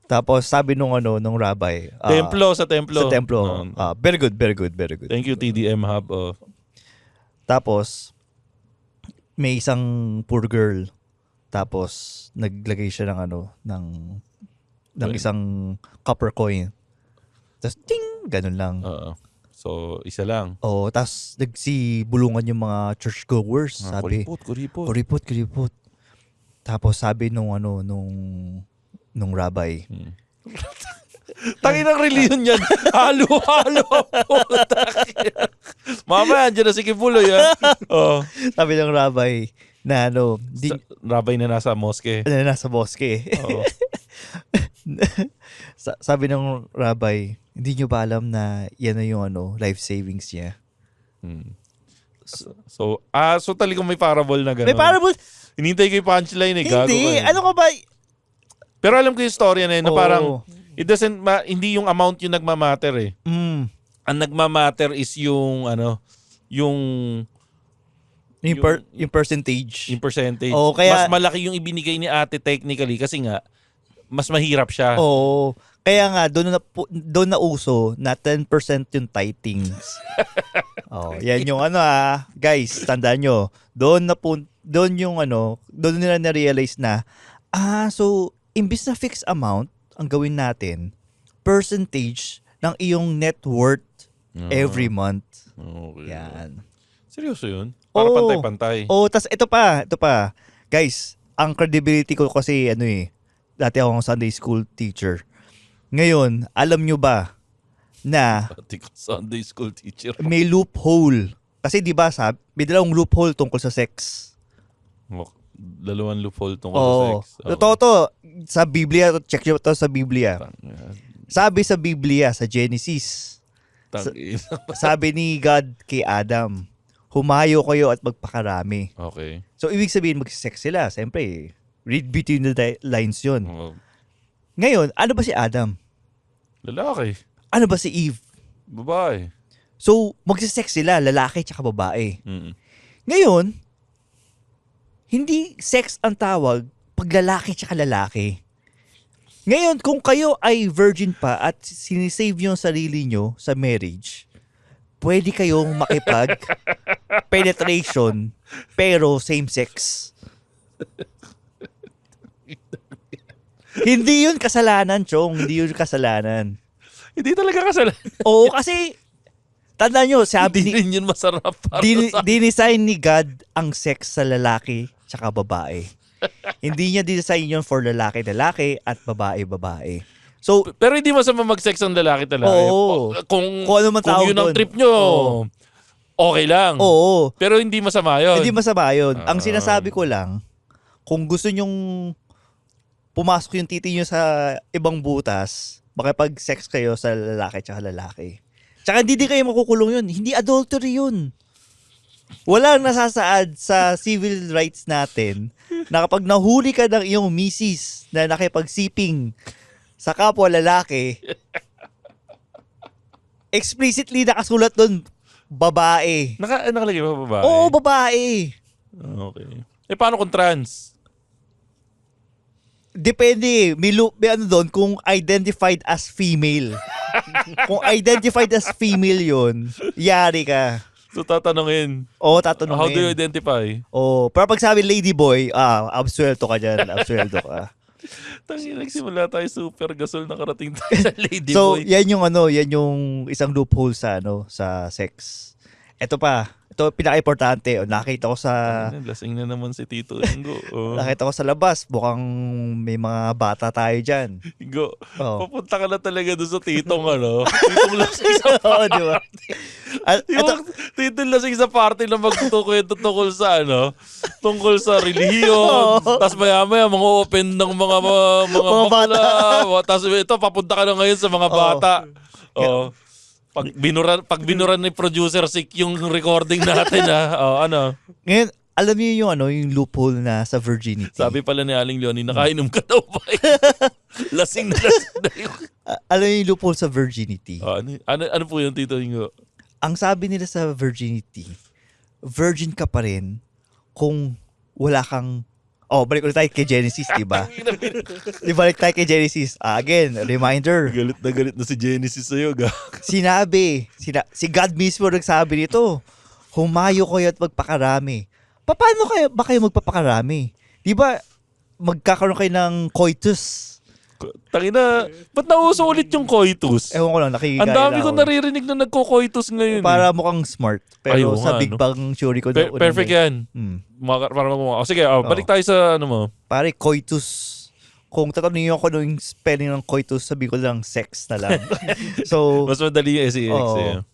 Tapos sabi nung rabbi. Sa templo. Sa templo. Very good. Thank you, TDM Hub. Tapos, may isang poor girl. Tapos, naglagay siya ng isang copper coin. Tapos, ting! Ganun lang. So, isa lang. Tapos, nagsibulungan yung mga churchgoers. Sabi, kuripot. Tapos, sabi nung rabbi, Tangin ang reliyon yan. Halo-halo. Mamaya, andyan na si Kibuloy. Sabi ng rabbi na rabbi na nasa moske. nasa boske. Sabi ng rabbi, hindi nyo ba alam na yan na yung life savings niya? So talagang may parable na gano'n. May parable? Hinintay ko yung punchline gago Hindi. ka. Ano ka ba? Pero alam ko yung story na yun, na parang it doesn't hindi yung amount yung nagmamatter eh. Ang nagmamatter is yung yung percentage. Yung percentage. Kaya, mas malaki yung ibinigay ni ate technically kasi nga mas mahirap siya. Kaya nga doon na uso na 10% yung tithings. Yan yung guys, tandaan nyo. Doon nila na-realize na so imbis na fixed amount ang gawin natin, percentage ng iyong net worth every month. Okay. Yan. Seryoso yun? Para pantay-pantay. Tas ito pa. Guys, ang credibility ko kasi dati akong Sunday school teacher. Ngayon, alam nyo ba na Dati ko Sunday school teacher. may loophole? Kasi di ba may dalawang loophole tungkol sa sex. Dalawang loophole tungkol sa sex. Totoo to. Sa Biblia, check nyo to sa Biblia. Sabi sa Biblia, sa Genesis, sabi ni God kay Adam, humayo kayo at magpakarami. Okay. So, ibig sabihin, mag-sex sila. Siyempre, read between the lines yun. Ngayon, ano ba si Adam? Lalaki. Ano ba si Eve? Babae. So, magsisex sila, lalaki tsaka babae. Ngayon, hindi sex ang tawag pag lalaki tsaka lalaki. Ngayon, kung kayo ay virgin pa at sinisave yung sarili nyo sa marriage, pwede kayong makipag-penetration pero same sex. Hindi yun kasalanan, Chong. Hindi yun kasalanan. Hindi talaga kasalanan. Oo, kasi tandaan nyo, sabi Hindi rin yun masarap para sa dinesign ni God ang sex sa lalaki tsaka babae. Hindi niya design yun for lalaki at babae. So, pero hindi masama mag-sex ang lalaki talaga. Oo. Kung ano man tawag yun ang doon. trip nyo, okay lang. Oo. Pero hindi masama yun. Hindi masama yun. Ang sinasabi ko lang, kung gusto nyong pumasok yung titi nyo sa ibang butas, makipag-sex kayo sa lalaki tsaka lalaki. Tsaka hindi kayo makukulong yun. Hindi adultery yun. Walang nasasaad sa civil rights natin na kapag nahuli ka ng iyong misis na nakipagsiping sa kapwa lalaki, explicitly nakasulat doon, babae. Nakalagay ba babae? Oo, babae. Okay. Paano kung trans? Depende. May ano doon kung identified as female. Kung identified as female yun, yari ka. So tatanungin. Oo, tatanungin. How do you identify? Oo. Pero pag sabi ladyboy, absuelto ka dyan. Absuelto ka. Tangi, nagsimula tayo super gasol nakarating tayo sa ladyboy. So, yan yung isang loophole sa sex. Ito pinaka-importante. Nakita ko sa Lasing na naman si Tito Ingo. nakita ko sa labas, mukhang may mga bata tayo dyan. Ingo, Oh. papunta ka na talaga doon sa titong titong lasing sa Oo, di ba? yung titong lasing sa party na magtukwento tungkol sa relihiyon. Tapos maya-maya mga open ng mga Mga bakla. Tapos ito, papunta ka na ngayon sa mga bata. Oh. Pag binuran ni producer Sick yung recording natin ano. Ngayon, alam niyo yung loophole na sa virginity. Sabi pala ni Aling Leonie, nakainom ka daw ba? lasing na yun. Alam niyo yung loophole sa virginity. Ano po yung Tito Ingo? Ang sabi nila sa virginity, virgin ka pa rin kung wala kang... balik ulit tayo kay Genesis, di ba? Balik tayo kay Genesis. Again, reminder. Galit na si Genesis sa'yo, Sinabi, si God mismo nagsabi nito, humayo kayo at magpakarami. Paano ba kayo magpapakarami? Di ba, magkakaroon kayo ng coitus? Tangina, ba't nauso ulit yung coitus? Ewan ko lang, nakikigaya Ang dami lang ko ako. naririnig na nagko-coitus ngayon. Para mukhang smart. Pero Ayaw sa nga, Big Bang Theory ko na Perfect yan. Sige, balik tayo sa ano mo. Pare, coitus. Kung tatanungin niyo ako yung spelling ng coitus, sabi ko lang sex na lang. So, Mas madali yung SEX eh.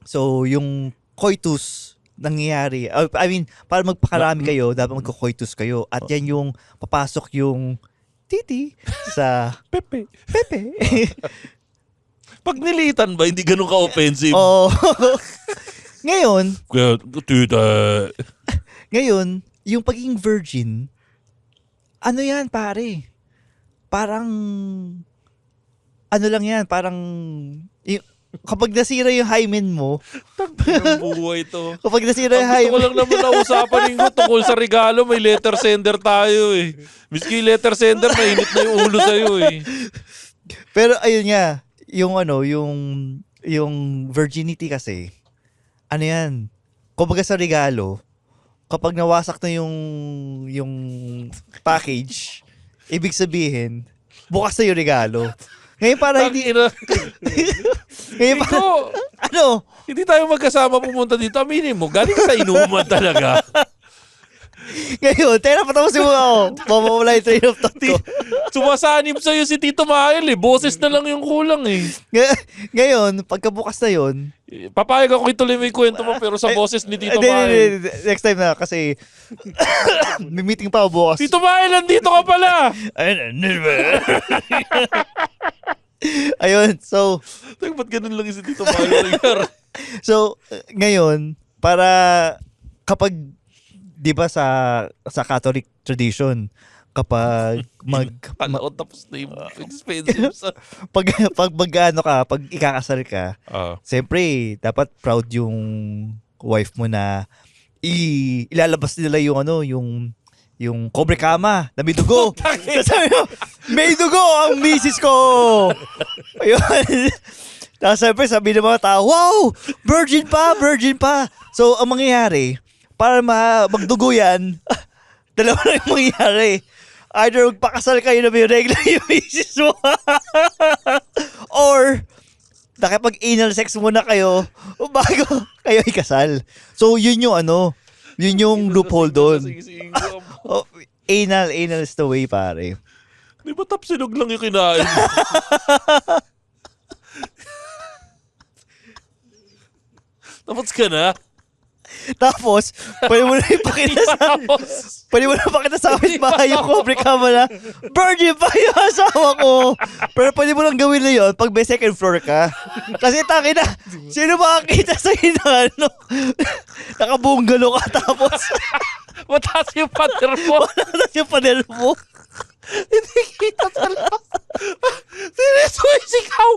So, yung coitus nangyayari. I mean, para magpakarami kayo, dapat magko-coitus kayo. At yan yung papasok yung titi sa Pepe. Pag Pag nilitan ba, hindi ganun ka-offensive? Ngayon, Kaya, tita. ngayon, yung pagiging virgin, ano yan, pare? Parang, ano lang yan, parang, kapag nasira yung hymen mo, Ang buhay to. kapag nasira yung Ang gusto ko hymen, lang naman na usapan ko tungkol sa regalo, may letter sender tayo eh. Miski letter sender, mainit na yung ulo sa'yo eh. pero ayun nga, yung virginity kasi, ano yan, kumbaga sa regalo, kapag nawasak na yung package, ibig sabihin, bukas na yung regalo. Ngayon para hindi... Ngayon para... Ano? Hindi tayo magkasama pumunta dito. Aminin mo, galing ka sa inuman talaga. Ngayon, tera patapusin mo ako. Mamawala yung train of thought ko. Sumasanib sa'yo si Tito Mael eh. Boses na lang yung kulang eh. Ngayon, pagkabukas na yon, Papayag ako ituloy mo yung kwento mo pero sa boses ni Tito Mael. hindi. Next time na kasi may meeting pa ako bukas. Tito Mael, nandito ka pala! Ayun, so Ba't ganun lang yung si Tito Mael? So, ngayon, para kapag, di ba sa Catholic tradition, kapag Tapos na yung expensive sa... pag ikakasal ka, siyempre, dapat proud yung wife mo na ilalabas nila yung kobre kama na may dugo. Sabi mo, may dugo ang misis ko! Ayun. Tapos sabi ng mga tao, wow! Virgin pa! So, ang mangyayari, para magdugo yan, dalawa na yung mangyayari. Either magpakasal kayo na may regla yung misis mo, or nakipag-anal sex muna kayo bago kayo ikasal. So, yun yung loophole doon. Anal is the way, pare. Di ba tapsilog lang yung kinain mo? Tapos ka na? Tapos, pwede mo na ipakita sa amin bahay yung kobre kama na virgin pa yung asawa ko. Pero pwede mo lang gawin na yun pag may second floor ka. Kasi taki na, sino makakita sa'yo na nakabunggalo ka tapos Mataas yung pader mo. matatas yung panel mo. Hindi kita talaga. Sino sumisigaw?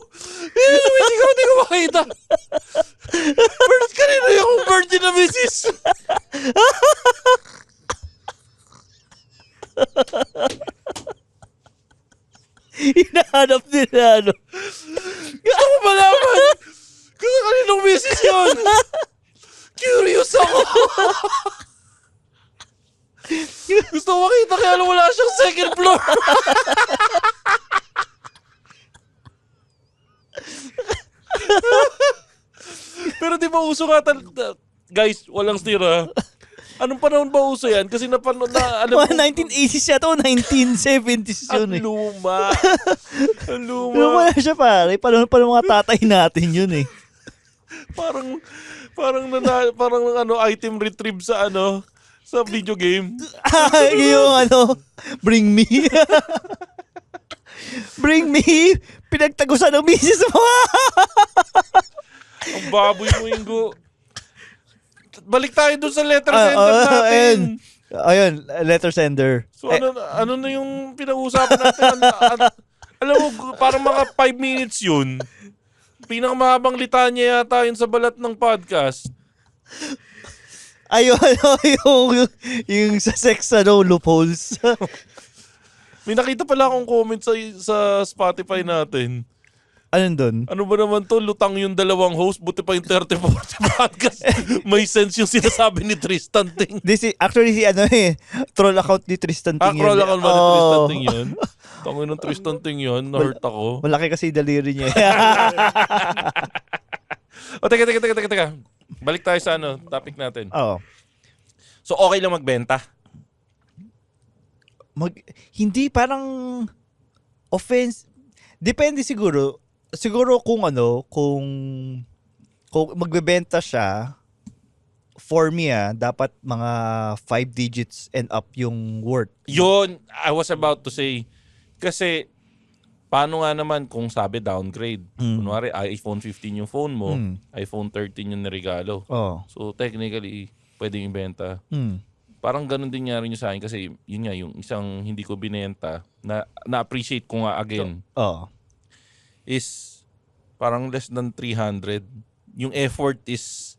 Hindi ko makita. Bird kanina yung virgin na misis. Hinahanap nila Gusto ko malaman. Gusto kaninong misis yun. Curious ako. Gusto ko makita kaya wala siyang second floor. Pero di ba uso nga guys, walang stira. Anong panahon ba uso yan? Kasi alam Mga 1980s siya to, 1970s yun eh. luma. Ang luma. Luma na siya pare, pa mga tatay natin yun eh. Parang item retrieve sa sa video game. Yung bring me. Bring me, pinagtagusan ng misis mo. Ang baboy mo, Ingo. Balik tayo dun sa letter sender natin. Ayun, letter sender. So ano na yung pinag-uusapan natin? Alam mo, parang mga 5 minutes yun. Pinakamahabang litanya yata yun sa balat ng podcast. Ayun, yung sa sex, loopholes. May nakita pala akong comment sa Spotify natin. Anong dun? Ano ba naman to? Lutang yung dalawang host, buti pa yung 30-40 podcast. May sense yung sinasabi ni Tristan Ting. Actually, troll account ni Tristan Ting. Troll account ba ni Tristan Ting yun? Tangin ng Tristan Ting yun, na-hurt ako. Malaki kasi daliri niya. Teka. Balik tayo sa topic natin. Oo. So, okay lang magbenta? Hindi parang offense. Depende siguro. Siguro kung magbebenta siya, for me dapat mga 5 digits and up yung worth. Yun, I was about to say. Kasi, paano nga naman kung sabi downgrade? Kunwari, iPhone 15 yung phone mo, iPhone 13 yung niregalo. Oh. So, technically, pwedeng ibenta. Parang ganun din nga rin yung sa akin kasi yun nga, yung isang hindi ko binenta, na-appreciate ko nga again. Is parang less than 300. Yung effort is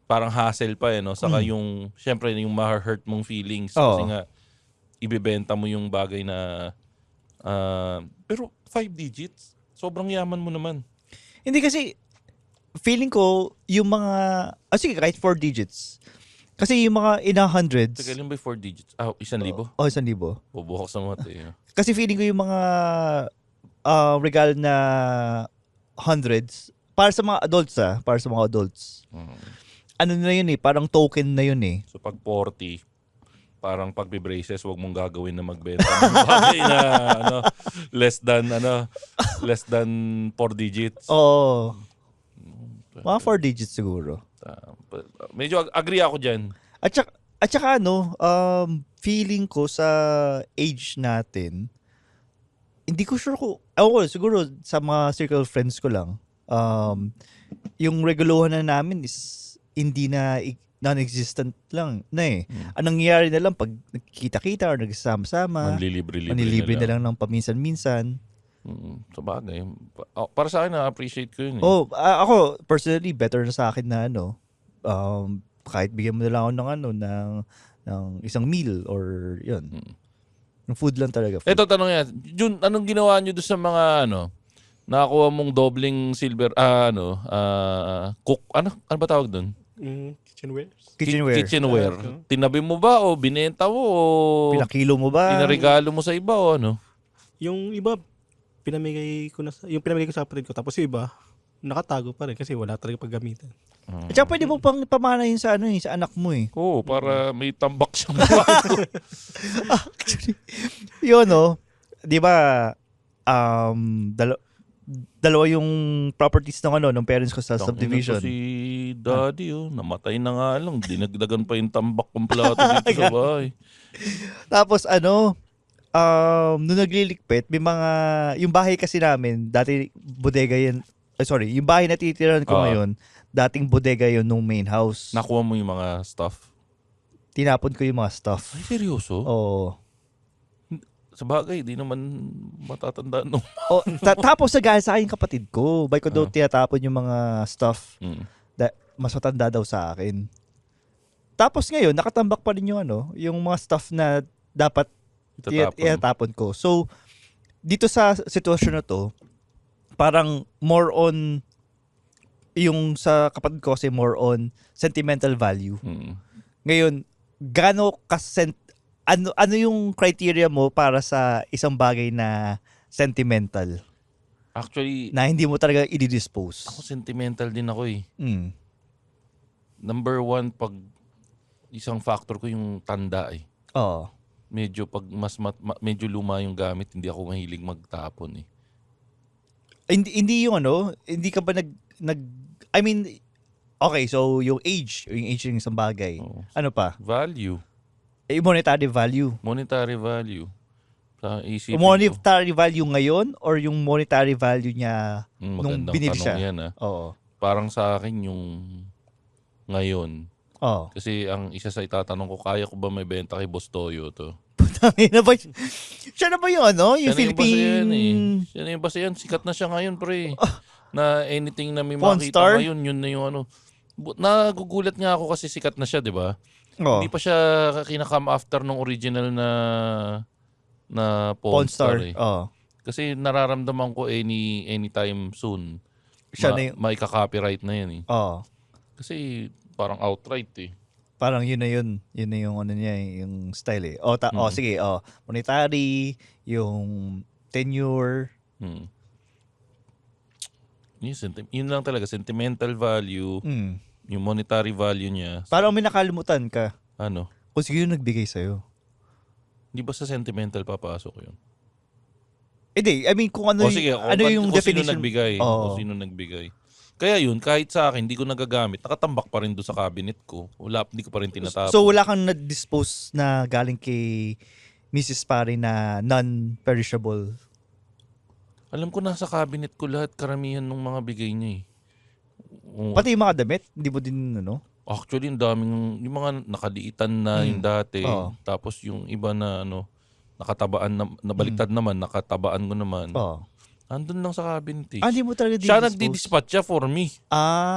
parang hassle pa no? Saka yung, syempre yung ma-hurt mong feelings. Kasi nga, ibebenta mo yung bagay na, pero 5 digits, sobrang yaman mo naman. Hindi kasi, feeling ko, yung mga, sige, kahit 4 digits. Kasi yung mga in a hundreds. Teka, ilan ba 4 digits? 1,000? 1,000? Bubuhok sa mata Kasi feeling ko yung mga regalo na hundreds, para sa mga adults, ano na yun parang token na yun So pag 40, parang pagbe-braces, wag mong gagawin na magbenta ng bagay na less than 4 digits. Oo. Mga 4 digits siguro. Medyo agree ako dyan. At saka feeling ko sa age natin, hindi ko sure siguro sa mga circle of friends ko lang, yung reguluhan na namin is hindi na non-existent lang na Anong nangyayari na lang pag nagkita-kita or nagsasama-sama, manlilibre na lang ng paminsan-minsan. Sa bagay. Para sa akin, na-appreciate ko yun. Ako, personally, better na sa akin na kahit bigyan mo na lang ako ng isang meal or yun. Yung food lang talaga. Food. Ito, tanong yan. Jun, anong ginawa nyo doon sa mga nakakuha mong dobling silver, cook, ano ba tawag doon? Kitchenware. Kitchenware. Tinabi mo ba o binenta mo o pinakilo mo ba? Pinaregalo mo sa iba o ano? Yung iba, pinamigay ko sa kapatid ko. Tapos yung iba, nakatago pa rin kasi wala talaga paggamitan. At saka pwede mo pang pamana yun sa sa anak mo Oo, para may tambak siyang bago. Actually, yun di ba, dalawa yung properties ng parents ko sa subdivision. Si daddy namatay na nga lang. Dinagdagan pa yung tambak kong plato dito sa bahay. Tapos nung naglilikpit, may mga, yung bahay kasi namin, dati bodega yan, yung bahay na titirahan ko ngayon, dating bodega yun nung main house. Nakuha mo yung mga stuff? Tinapon ko yung mga stuff. Ay, seryoso? Oo. Sa bagay, di naman matatandaan nung... Tapos nagaya sa akin kapatid ko. Bay ko daw tinatapon yung mga stuff. Mas matanda daw sa akin. Tapos ngayon, nakatambak pa rin yung mga stuff na dapat itatapon ko. So, dito sa sitwasyon na to, parang more on, yung sa kapatid ko kasi more on sentimental value. Ngayon, ano yung criteria mo para sa isang bagay na sentimental? Actually, na hindi mo talaga i-dispose. Ako sentimental din ako Number 1, pag isang factor ko yung tanda Oo. Medyo pag medyo luma yung gamit, hindi ako mahilig magtapon Hindi yung hindi ka ba I mean, okay, so yung age ng isang bagay. Ano pa? Value. Monetary value. Monetary value. Sa isipin monetary value ngayon or yung monetary value niya nung binili siya? Yan, Oo. parang sa akin yung ngayon. Oh. Kasi ang isa sa itatanong ko, kaya ko ba may benta kay Boss Toyo to? Tangina ba? Siya na ba yung ano? Yung Siya na yung basa Philippine... yan eh. Siya na yung basa yan. Sikat na siya ngayon, pre. Na anything na may Pawn makita Star? ngayon, yun na yung ano. Nagugulat nga ako kasi sikat na siya, di ba? Oh. Hindi pa siya kinakam after nung original na Pawn Pawn Star. Star eh. Oh. Kasi nararamdaman ko anytime soon. Siya na yung... May copyright na yan eh. Oh. Kasi parang outright eh. Parang yun na yun. Yun na yung ano niya, yung style eh. Sige. Monetary, yung tenure. Yun lang talaga. Sentimental value, yung monetary value niya. Parang may nakalimutan ka. Ano? Kung sige yung nagbigay sa'yo. Hindi ba sa sentimental papasok yun? Hindi, I mean kung ano, Sige, ano yung kung definition. Sino nagbigay. Kung sino nagbigay. Kaya yun, kahit sa akin, hindi ko nagagamit. Nakatambak pa rin doon sa cabinet ko. Hindi ko pa rin tinatapon. So wala kang na-dispose na galing kay Mrs. Pare na non-perishable? Alam ko nasa cabinet ko lahat, karamihan ng mga bigay niya eh. Pati yung mga damit, hindi mo din ano? Actually, yung mga nakaliitan na yung dati. Tapos yung iba na nakatabaan, nabaliktad naman, nakatabaan ko naman. Andun lang sa cabinet eh. Hindi mo talaga Siya di-dispose? nagdi-dispatch siya for me.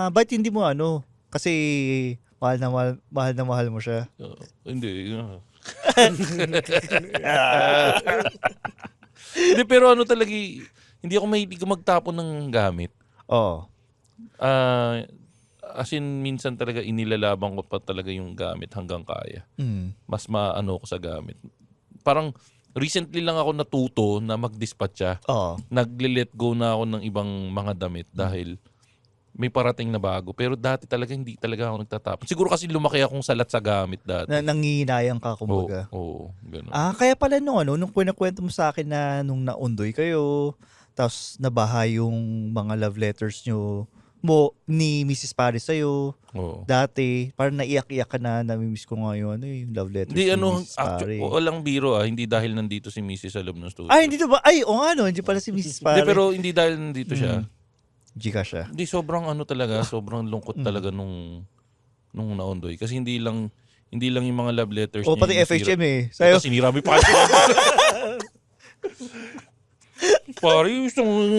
Ba't hindi mo ano? Kasi mahal na mahal mo siya. Hindi. Hindi, pero talaga, hindi ako mahilig magtapon ng gamit. As in, minsan talaga inilalabang ko pa talaga yung gamit hanggang kaya. Mas maano ko sa gamit. Parang, recently lang ako natuto na mag-dispatcha. Nagle-let go na ako ng ibang mga damit dahil may parating na bago. Pero dati talaga hindi talaga ako nagtatapon. Siguro kasi lumaki akong salat sa gamit dati. Nangihinayang ka kumbaga. Oo, ganun. Kaya pala nung kwento mo sa akin na nung naundoy kayo, tapos nabaha yung mga love letters mo ni Mrs. Paris sa'yo. Dati, parang naiyak-iyak ka na, namimiss ko ngayon, yung love letters ni Mrs. Paris. Walang biro hindi dahil nandito si Mrs. sa loob ng studio. Hindi ba? Hindi pala si Mrs. Paris. Pero hindi dahil nandito siya. Gcash siya. Hindi, sobrang talaga, sobrang lungkot talaga nung naundoy. Kasi hindi lang yung mga love letters niya. Pati FHM Sa'yo. Sinira mo yung pakit. Pare, yung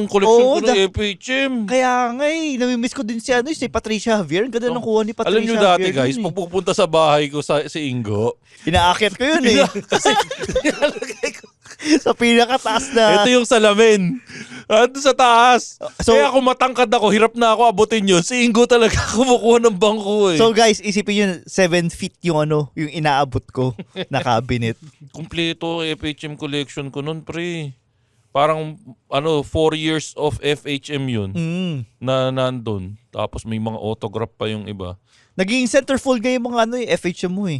collection ko ng FHM. Kaya nga namimiss ko din si Patricia Javier. Ang ganda ng kuha ni Patricia Alam nyo dati guys, pag pupunta sa bahay ko si Ingo, inaakyat ko yun Kasi sa pinakataas na. Ito yung salamin. Ando sa taas. Kaya kung matangkad ako, hirap na ako abutin yun. Si Ingo talaga kumukuha ng bangko So guys, isipin yun, 7 feet yung yung inaabot ko na cabinet. Kompleto FHM collection ko nun, pre. Parang 4 years of FHM yun na nandun. Tapos may mga autograph pa yung iba. Naging centerfold nga yung mga FHM mo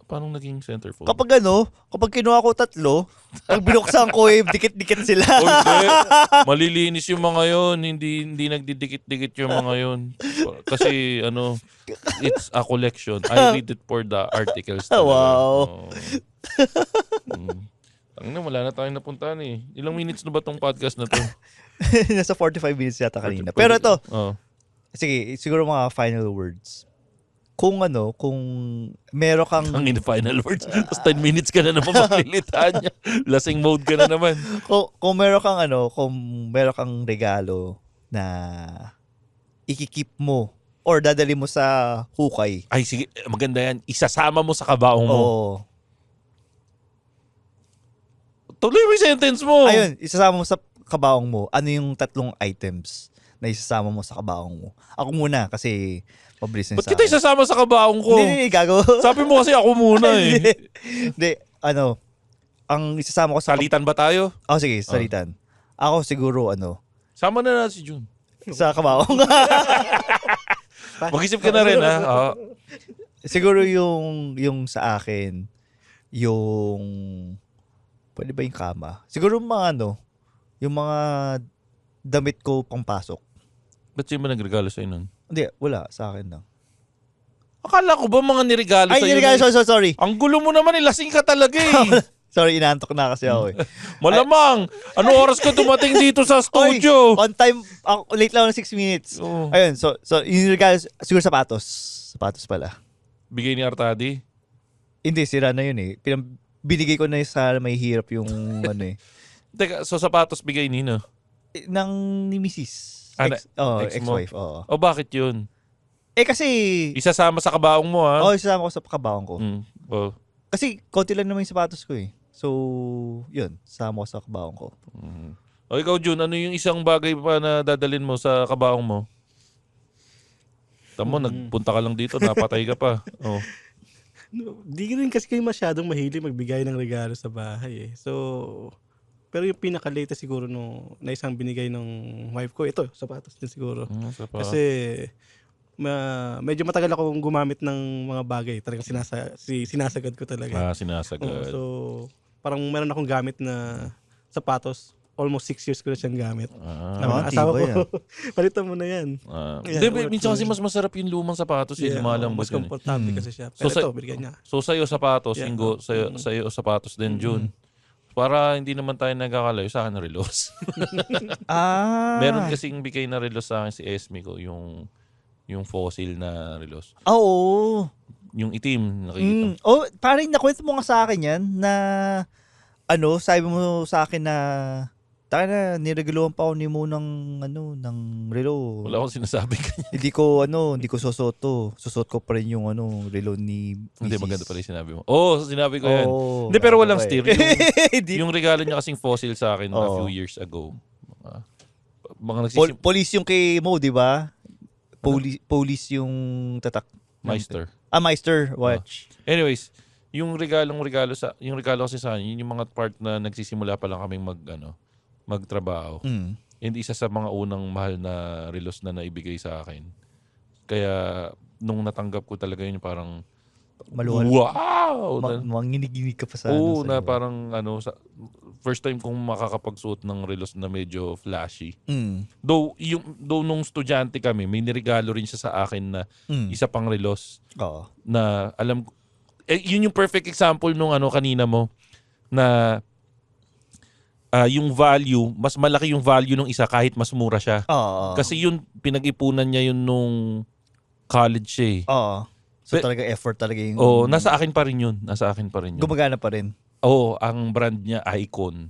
Paano naging centerfold? Kapag kinuha ko 3, pag binuksan ko dikit-dikit sila. Hindi. Malilinis yung mga yun. Hindi nagdidikit-dikit yung mga yun. Kasi it's a collection. I read it for the articles. Wow. Wala na tayong napuntahan eh. Ilang minutes na ba tong podcast na to? Nasa 45 minutes yata kanina. Pero ito, sige, siguro mga final words. Kung meron kang... Ang final words. Tapos 10 minutes ka na naman maglilitaan niya. Lasing mode ka na naman. Kung meron kang regalo na ikikip mo or dadali mo sa hukay. Ay, sige. Maganda yan. Isasama mo sa kabaong mo. Tuloy mo yung sentence mo. Ayun, isasama mo sa kabaong mo. Ano yung 3 items na isasama mo sa kabaong mo? Ako muna kasi mabilis na Ba't kita isasama sa kabaong ko? Hindi, gago. Sabi mo kasi ako muna eh. Hindi, ang isasama ko sa... Salitan ba tayo? Sige, salitan. Ako siguro, Sama na natin si Jun. sa kabaong. Mag-isip ka na rin ha. Siguro yung sa akin, yung... Pwede ba yung kama? Siguro mga yung mga damit ko pangpasok. Ba't sino ba nagregalo sa'yo nun? Hindi, wala. Sa akin lang. Akala ko ba mga nirigalo sa'yo? Nirigalo, sorry. Ang gulo mo naman, lasing ka talaga eh. Sorry, inaantok na kasi ako eh. Malamang! Ano oras ka dumating dito sa studio? On time, late lang ng 6 minutes. Oo. Ayun, so yung regalo, siguro sapatos. Sapatos pala. Bigay ni Artadi? Hindi, sira na yun eh. Binigay ko na sa may hirap yung ano eh. Teka, so sapatos bigay nino? Nang ni Mrs. Ex mo? Ex-wife, oo. O bakit yun? Kasi, Isasama sa kabaong mo, ha? isasama ko sa pakabaon ko. Oh. Kasi, konti lang naman yung sapatos ko eh. So, yun, sama ko sa kabaon ko. O ikaw, Jun, ano yung isang bagay pa na dadalin mo sa kabaong mo? Tamo, nagpunta ka lang dito, napatay ka pa. Oh. No, di rin kasi kayo masyadong mahilig magbigay ng regalo sa bahay eh. So, pero yung pinaka-latest siguro na isang binigay ng wife ko, ito, sapatos din siguro. Kasi medyo matagal akong gumamit ng mga bagay. Talagang sinasagad ko talaga. Sinasagad. So, parang meron akong gamit na sapatos. Almost 6 years ko na siyang gamit. Asawa ko, palitan mo na yan. Hindi, minsan kasi mas masarap yung lumang sapatos. Lumalambot mas komportable kasi siya. Pero ito, binigay niya. So, sa'yo sapatos, Ingo, sa'yo sapatos din, Jun. Para hindi naman tayo nagkakalayo, sa akin relos. Meron kasing bigay na relos sa akin si Esme ko, yung fossil na relos. Oo. Yung itim, nakikita. Parang nakwento mo nga sa akin yan na sabi mo sa akin na niregaluhan pa ako ni Mo ng relo. Wala akong sinasabi kanya. hindi ko susuot to. Susuot ko pa rin yung relo ni Mrs. Hindi, maganda pala yung sinabi mo. Sinabi ko yan. Hindi, pero walang steer. Yung regalo niya kasing fossil sa akin a few years ago. Police yung kay Mo, di ba? Police yung tatak. Meister. Meister watch. Anyways, yung regalo kasi sa akin, yun yung mga part na nagsisimula pa lang kaming magtrabaho. And isa sa mga unang mahal na relos na naibigay sa akin. Kaya nung natanggap ko talaga yun parang maluwal. Wow! Manginig-ginig ka pa sa na parang first time kong makakapagsuot ng relos na medyo flashy. Though nung estudyante kami, may niregalo rin siya sa akin na isa pang relos. Na alam yun yung perfect example nung kanina mo na yung value, mas malaki yung value ng isa kahit mas mura siya. Kasi yun, pinag-ipunan niya yun nung college siya eh. So talaga effort talaga yung... nasa akin pa rin yun. Gumagana pa rin. Ang brand niya, Icon.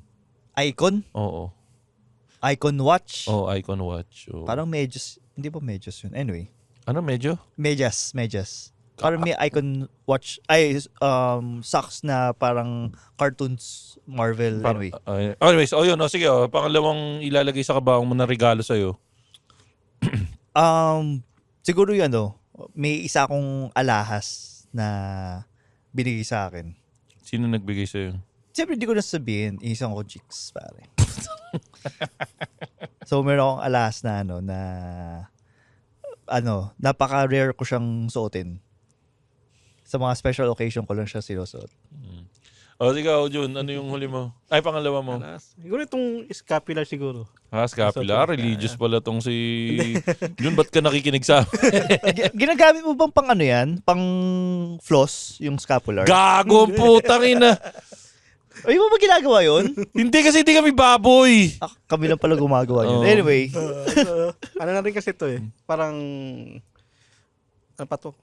Icon? Oo. Icon watch? Icon watch. Parang medyas. Hindi ba medyas yun? Anyway. Ano medyo? Medyas. Parang may Icon watch, socks na parang cartoons, Marvel, anyway. Anyways, yun, sige, pangalawang ilalagay sa kabaong mo na regalo sa'yo. Siguro yun, may isa akong alahas na binigay sa akin. Sino nagbigay sa'yo? Siyempre, hindi ko nasabihin, isang ko chicks, pare. So, meron akong alahas na, napaka-rare ko siyang suotin. Sa mga special occasion ko lang siya sinusuot. Sige, Jun, ano yung huli mo? Ay, pangalawa mo. Siguro itong scapular siguro. Scapular? Religious pala tong si... Jun, ba't ka nakikinig sa Ginagamit mo bang pang yan? Pang floss, yung scapular? Gago, putang ina! Ay, mo ba ginagawa yun? Hindi kasi hindi kami baboy. Kami lang pala gumagawa yun. Anyway. Ano na rin kasi ito eh. Parang...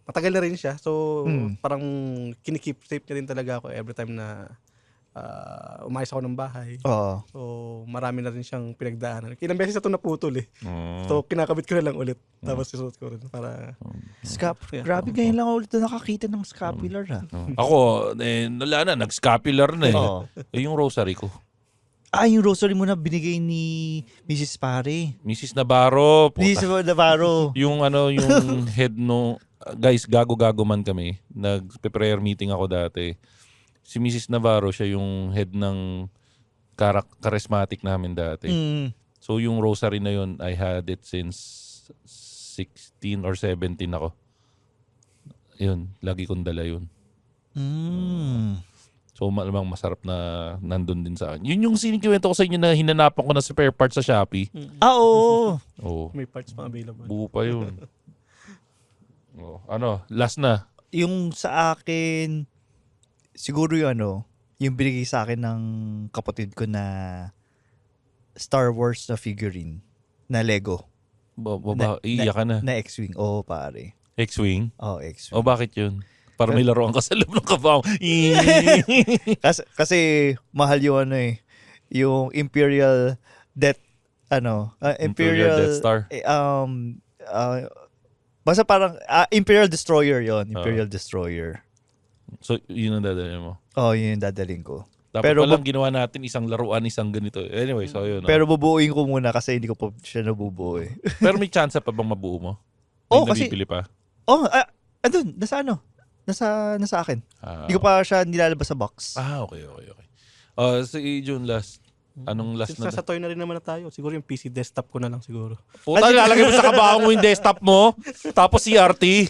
matagal na rin siya. So, parang kinikip safe niya rin talaga ako every time na umayos ako ng bahay. So, marami na rin siyang pinagdaanan. Ilang beses ito naputol eh. So, kinakabit ko na lang ulit. Tapos isuot ko rin para... Grabe, ngayon lang ulit na nakakita ng scapular ha. Ako, wala na, nag-scapular na eh. Yung rosary ko. Yung rosary mo na binigay ni Mrs. Pare. Mrs. Navarro. Mrs. Navarro. Yung yung head no... Guys, gago-gago man kami. Nag-prayer meeting ako dati. Si Mrs. Navarro, siya yung head ng charismatic namin dati. So yung rosary na yun, I had it since 16 or 17 ako. Yun, lagi kong dala yun. So malamang masarap na nandun din sa akin. Yun yung sinikiwento ko sa inyo na hinanapan ko na spare parts sa Shopee. Oo. May parts pa available. Buo pa yun. Last na. Yung sa akin, siguro yung yung binigay sa akin ng kapatid ko na Star Wars na figurine na Lego. Iiyak ka na. Na X-Wing. Oo, pare. X-Wing? Oo, X-Wing. O bakit yun? Para may laruan ka sa loob ng kabaong. kasi mahal yung yung Imperial Death Imperial Death Star. Basta parang Imperial Destroyer yon, Imperial Destroyer. So, yun ang dadalhin mo? Oh, yun yung dadalhin ko. Dapat pero palang ginawa natin isang laruan, isang ganito. Anyway, so yun. Pero bubuuin ko muna kasi hindi ko pa siya nabubuo eh. Pero may chance pa bang mabuo mo? Kasi nabibili pa? Andun, nasa akin. Hindi ko pa siya nilalabas sa box. Okay. Si June last. Anong last na? Sa toy na rin naman na tayo. Siguro yung PC desktop ko na lang siguro. Puta, lalagay mo sa kabaong mo yung desktop mo. Tapos CRT.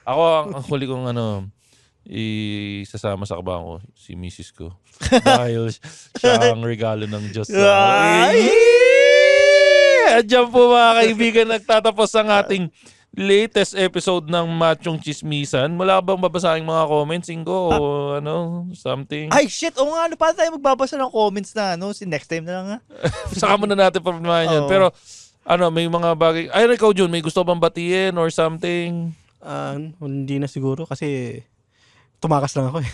Ako, ang huli kong isasama sa kabaong ko, si Mrs. ko. Dahil siya ang regalo ng Diyos. Diyan po mga kaibigan, nagtatapos ang ating latest episode ng Machong Chismisan. Wala ka bang babasahing mga comments, Ingo? O something? Ay, shit! O nga, paano tayo magbabasa ng comments na si next time na lang ha? Saka muna natin pagmamahan yan. Pero, may mga bagay. Ayun, ikaw, Jun, may gusto bang batiin or something? Hindi na siguro kasi tumakas lang ako eh.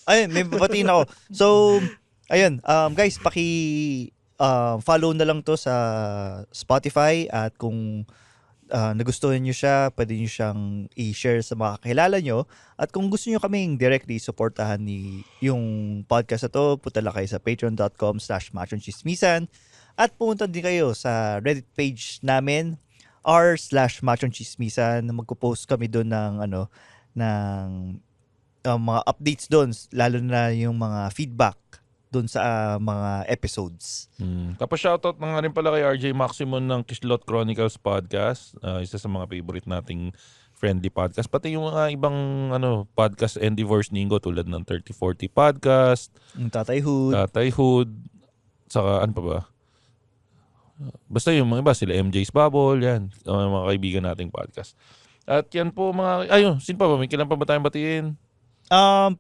Ayun, may babatiin ako. So, ayun, guys, follow na lang to sa Spotify at kung nagustuhan nyo siya, pwede nyo siyang i-share sa mga kakilala nyo. At kung gusto nyo kaming directly supportahan yung podcast na to, punta lang kayo sa patreon.com/machongchismisan at pumunta din kayo sa Reddit page namin r/machongchismisan. Magpo-post kami doon ng mga updates doon, lalo na yung mga feedback doon sa mga episodes. Tapos shoutout na nga rin pala kay RJ Maximon ng Kislot Chronicles Podcast. Isa sa mga favorite nating friendly podcast. Pati yung mga ibang podcast endeavors ni Ingo tulad ng 3040 Podcast. Tatay Hood. Saka ano pa ba? Basta yung mga iba, sila MJ's Bubble, yan. Mga kaibigan nating podcast. At yan po sino pa ba? May kailan pa ba tayong batiin?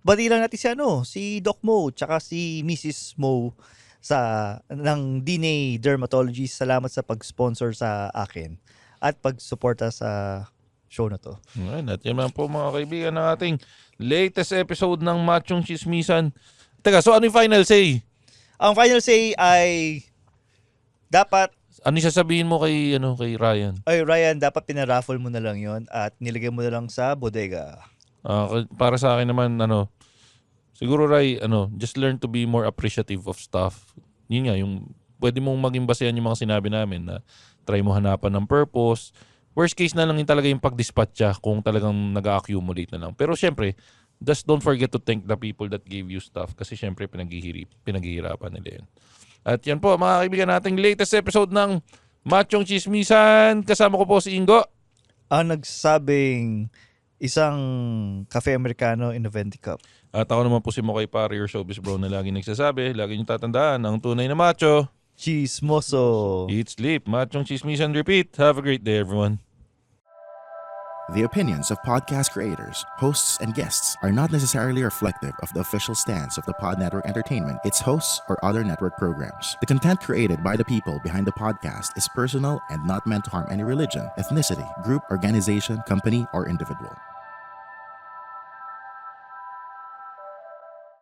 Bati lang natin si Doc Mo tsaka si Mrs. Mo ng DNA Dermatology. Salamat sa pag-sponsor sa akin at pag-suporta sa show na to. At yan lang po mga kaibigan ng ating latest episode ng Machong Chismisan. Teka, so ano yung final say? Ang final say ay dapat ano sasabihin mo kay Ryan? Ay, Ryan, dapat pinaraffle mo na lang yon at nilagay mo na lang sa bodega. Para sa akin naman, siguro Ray, just learn to be more appreciative of stuff. Yun nga, yung pwede mong maging basehan yung mga sinabi namin na try mo hanapan ng purpose. Worst case na lang yung talaga yung pag-dispatcha kung talagang nag-accumulate na lang. Pero syempre, just don't forget to thank the people that gave you stuff kasi syempre pinaghihirapan nila yun. At yan po, mga kaibigan, nating latest episode ng Machong Chismisan. Kasama ko po si Ingo. Ang nagsabing isang cafe americano in a venti cup. At ako naman po si Mokay Pare, your showbiz bro na lagi nagsasabi, lagi niyong tatandaan, ang tunay na macho. Chismoso. Eat, sleep, Machong Chismisan, repeat. Have a great day, everyone. The opinions of podcast creators, hosts, and guests are not necessarily reflective of the official stance of the Pod Network Entertainment, its hosts, or other network programs. The content created by the people behind the podcast is personal and not meant to harm any religion, ethnicity, group, organization, company, or individual.